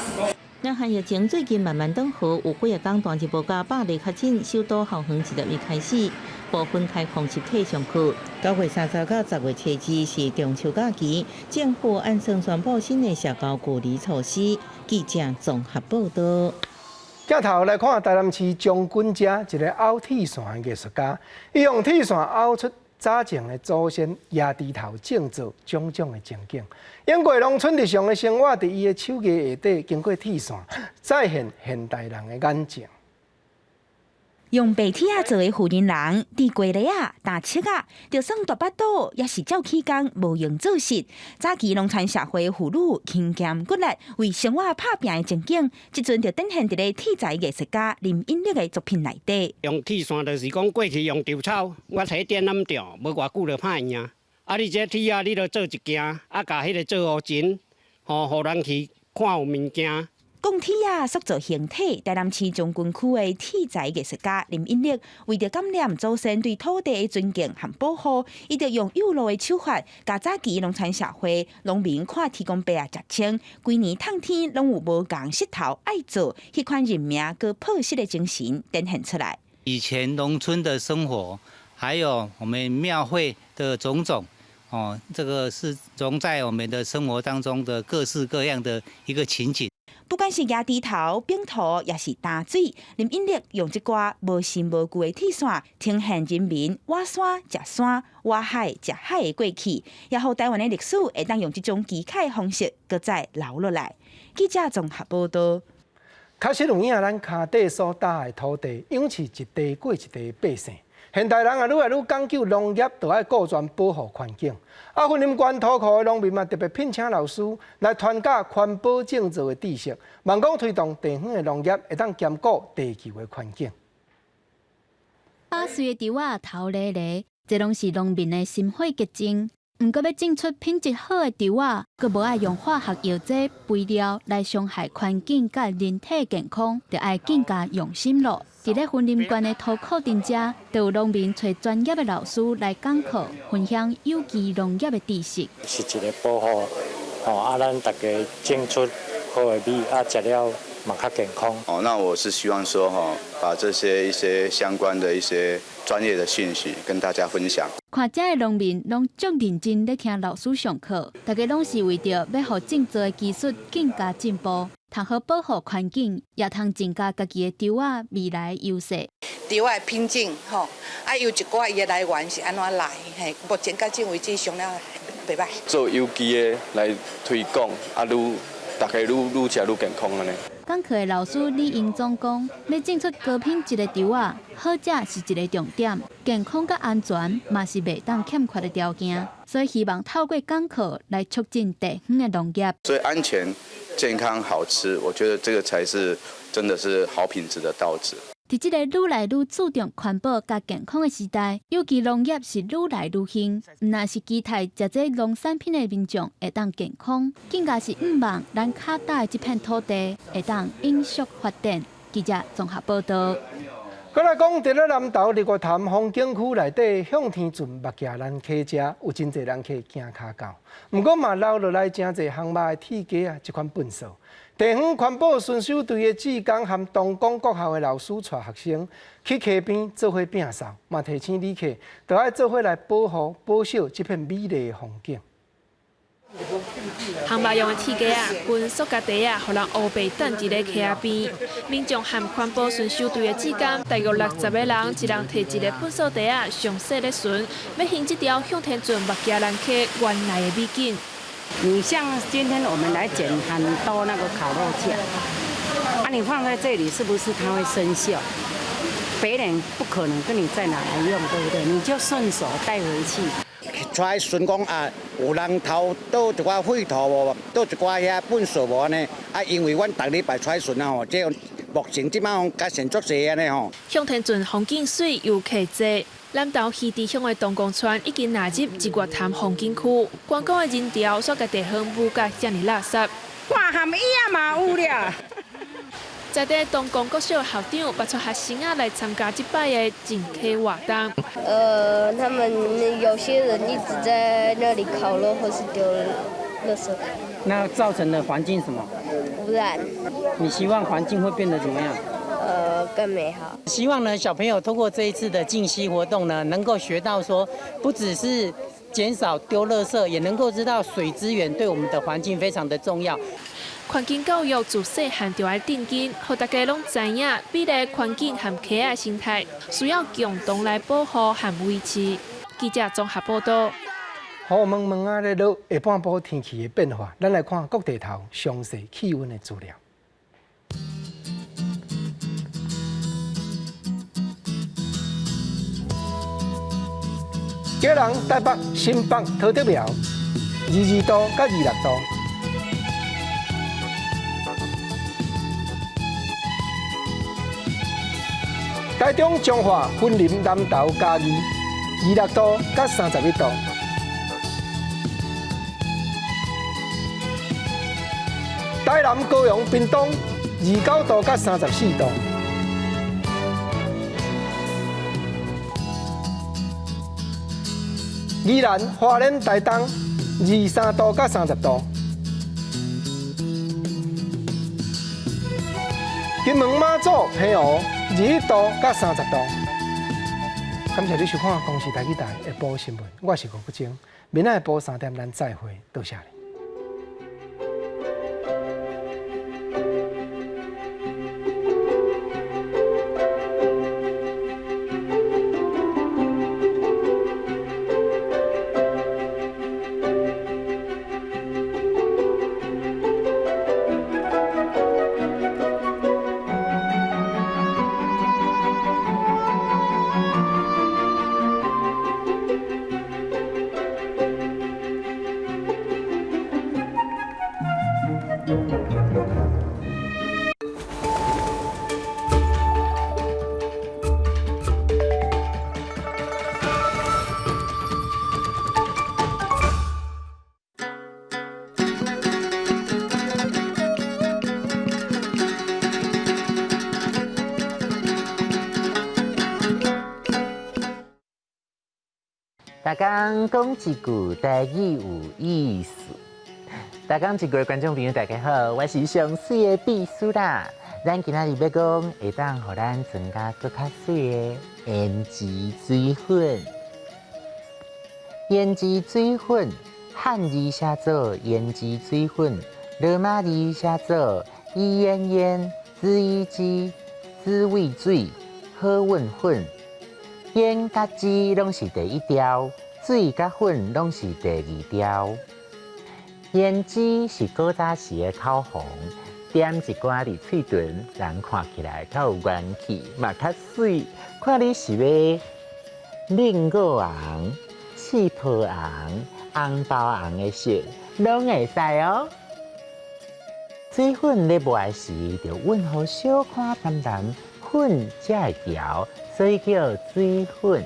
那还疫情最近慢慢缓和，有几个港大一波加100例确诊，首都后园11月开始部分开放实体上课。9月30到10月初2是中秋假期，政府按算宣布新的社交距离措施。记者综合报道。镜头来看台南市将军家一个凹铁线的艺术家，伊用铁线凹出早前的祖先压低头种植种种的情景。 英国农村日常的生活，伫伊的手艺下底，经过铁线再现现代人的眼睛。用白铁啊做的富人人，伫过日啊、打七啊，就算大巴肚，也是照起工无用做事。早期农村社会妇女勤俭骨力，为生活打拼的情景，即阵就展现伫咧铁材艺术家林荫绿的作品内底。用铁线就是讲过去用稻草，我睇电缆吊，无偌久就歹赢。 啊！你这铁啊，你著做一件，啊，甲迄个做乌钱，互人去看有物件。讲铁啊，塑造形体，台南市将军区的铁材艺术家林荫绿，为着感念祖先对土地的尊敬和保护，伊就用有路的手法，甲早期农村社会农民看天公伯啊食青，规年烫天拢有无共石头爱做，迄款认命佮朴实的精神展现出来。以前农村的生活，还有我们庙会的种种。 这个是融在我们的生活当中的各式各样的一个情景。不管是压低头、冰土，也是打水，林荫绿用一挂无形无具的铁线，呈现人民挖山食山、挖海食海的过去，也互台湾的历史会当用这种奇巧的方式，搁再留落来。记者综合报道。确实有影咱脚底所搭的土地，养起一地过一地百姓。 现代人啊，愈来愈讲究农业，就要顾全保护环境。啊，云林县土库的农民嘛，特别聘请老师来传教环保种植的知识，望讲推动地方的农业，会当兼顾地球的环境。8岁的稻仔头咧咧，这拢是农民的心血结晶。毋过要种出品质好的稻仔，佮无爱用化学药剂、肥料来伤害环境甲人体健康，就要更加用心咯。 伫咧云林县的土库顶遮，就有农民找专业的老师来讲课，分享有机农业的知识。是一个保护，咱大家种出好的米，食了嘛较健康。那我是希望说，把这些一些相关的一些专业的讯息跟大家分享。看遮的农民拢足认真咧听老师上课，大家拢是为着要互种植的技术更加进步。 通好保护环境，也通增加家己的稻仔未来优势。稻仔品种有一寡伊的来源是安怎来？目前到今为止上了袂歹。做有机的来推广，大家愈食愈健康安尼。讲课的老师李英总讲，要种出高品质的稻仔，好食是一个重点，健康甲安全嘛是袂当欠缺的条件。所以希望透过讲课来促进地方的农业。所以安全。 健康好吃，我觉得这个才是真的是好品质的稻子。在这个愈来愈注重环保甲健康的时代，有机农业是愈来愈兴。唔但是期待食这农产品的民众会当健康，更加是希望咱脚底的这片土地会当永续发展。记者综合报道。 再来讲，伫咧南投日月潭风景区内底，向天圳目镜咱溪遮有真侪人去行骹到，毋过嘛留落来真侪航马的铁架啊，这款粪扫。地方环保巡守队的志工和东港国校的老师带学生去溪边做伙摒扫，嘛提醒旅客，就要做伙来保护、保守这片美丽的风景。烘肉用的铁架啊，分塑胶袋啊，互人乌白等伫咧溪仔边。民众和环保巡守队的志工，大约60个人，一人摕一个糞扫袋啊，上细咧巡，要行这条向天圳目家兰溪原来的美景。你像今天我们来捡很多那个烤肉架，啊，你放在这里是不是它会生锈？别人不可能跟你再拿来用，对不对？你就顺手带回去。出来巡讲啊，有人偷倒一寡废土无，倒一寡遐粪扫无呢？啊，因为阮逐礼拜出来巡啊吼，这目前即摆吼甲现做济安尼吼。向天圳风景水游客多，南投溪池乡的东公村已经纳入一月潭风景区，观光的人潮所甲地方不甲遮尔垃圾。看含伊啊嘛有了。在地东公国小校长拔出学生啊来参加这摆的净溪活动。他们有些人一直在那里烤肉或是丢垃圾。那造成的环境什么？污染。你希望环境会变得怎么样？更美好。希望呢，小朋友通过这一次的净溪活动呢，能够学到说，不只是减少丢垃圾，也能够知道水资源对我们的环境非常的重要。环境教育自细汉就要定根，让大家拢知影美丽环境和可爱生态需要共同来保护和维持。记者综合报道。好，问问啊，咧落下半部天气的变化，咱来看各地头详细气温的资料。基隆、台北、新北、桃竹苗22度到26度。台中、彰化、云林、南投、嘉义26度到31度。台南、高雄、屏东29度到34度。宜兰、花莲、台东23度到30度。金门、马祖、澎湖21度到30度。感谢你收看《公视台语台下晡新闻》，我是吴国正。明仔下晡3点咱再会，多谢你。大家讲一句台语有意思。大家一句观众朋友大家好，我是上水的秘书啦。咱今仔日要讲会当互咱增加更较水的胭脂水粉。胭脂水粉汉字写作胭脂水粉，罗马字写作伊烟烟、滋伊滋、滋味水、好运粉。胭甲脂拢是第一条，水甲粉拢是第二条。胭脂是古早时的口红，点一寡伫嘴唇，人看起来较有元气，嘛较水。看你是要令果红、气泡红、红包红的色，拢会使哦。水粉咧卖时，就温和小看淡淡，粉才会调。所以叫水粉，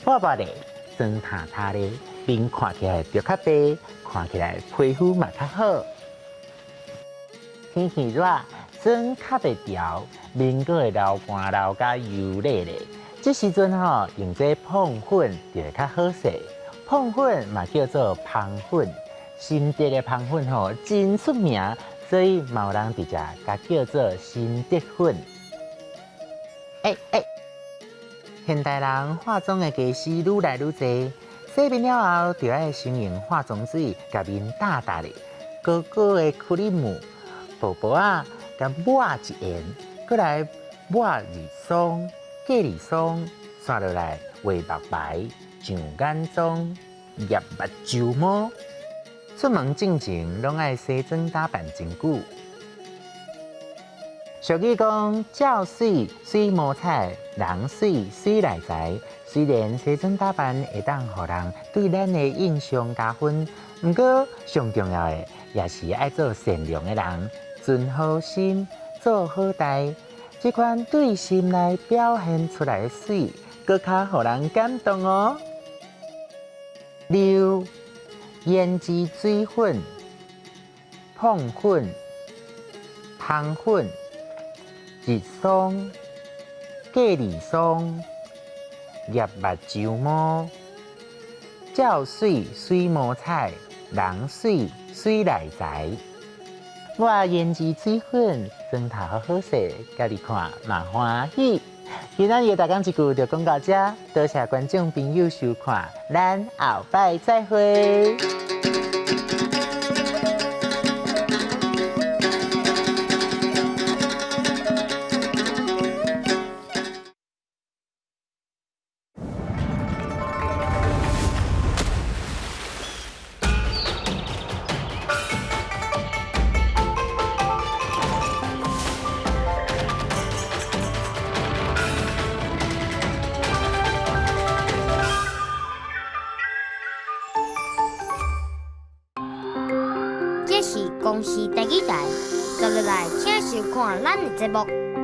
薄薄的、酸塌塌的，面看起来就较白，看起来皮肤嘛较好。天气热，酸较袂调，面阁会流汗流甲油腻咧。这时阵吼，用这碰粉就会较好势。碰粉嘛叫做芳粉，新德的芳粉吼真出名，所以嘛有人直接甲叫做新德粉。现代人化妆的技师愈来愈多，洗面了后，就要先用化妆水甲面打打的，高高的克里姆，薄薄啊，甲抹一圆，过来抹二霜、隔二霜，刷落来画白白，上眼妆、腋目睭毛。出门进前，拢爱洗妆打扮真久。俗语讲：照水水无彩，人水水来财。虽然洗妆打扮会当互人对咱的印象加分，不过上重要的也是爱做善良的人，存好心，做好代。这款对心内表现出来的水，更较互人感动哦。六、胭脂水粉、碰粉、香粉、日霜、隔二霜、腋目睭毛，照水水无彩，人水水来财。我胭脂水粉装头好势，家己看嘛欢喜。今仔日大讲一句就讲到这，多谢观众朋友收看，咱后摆再会。这是公视第几台，接落来请收看咱的节目。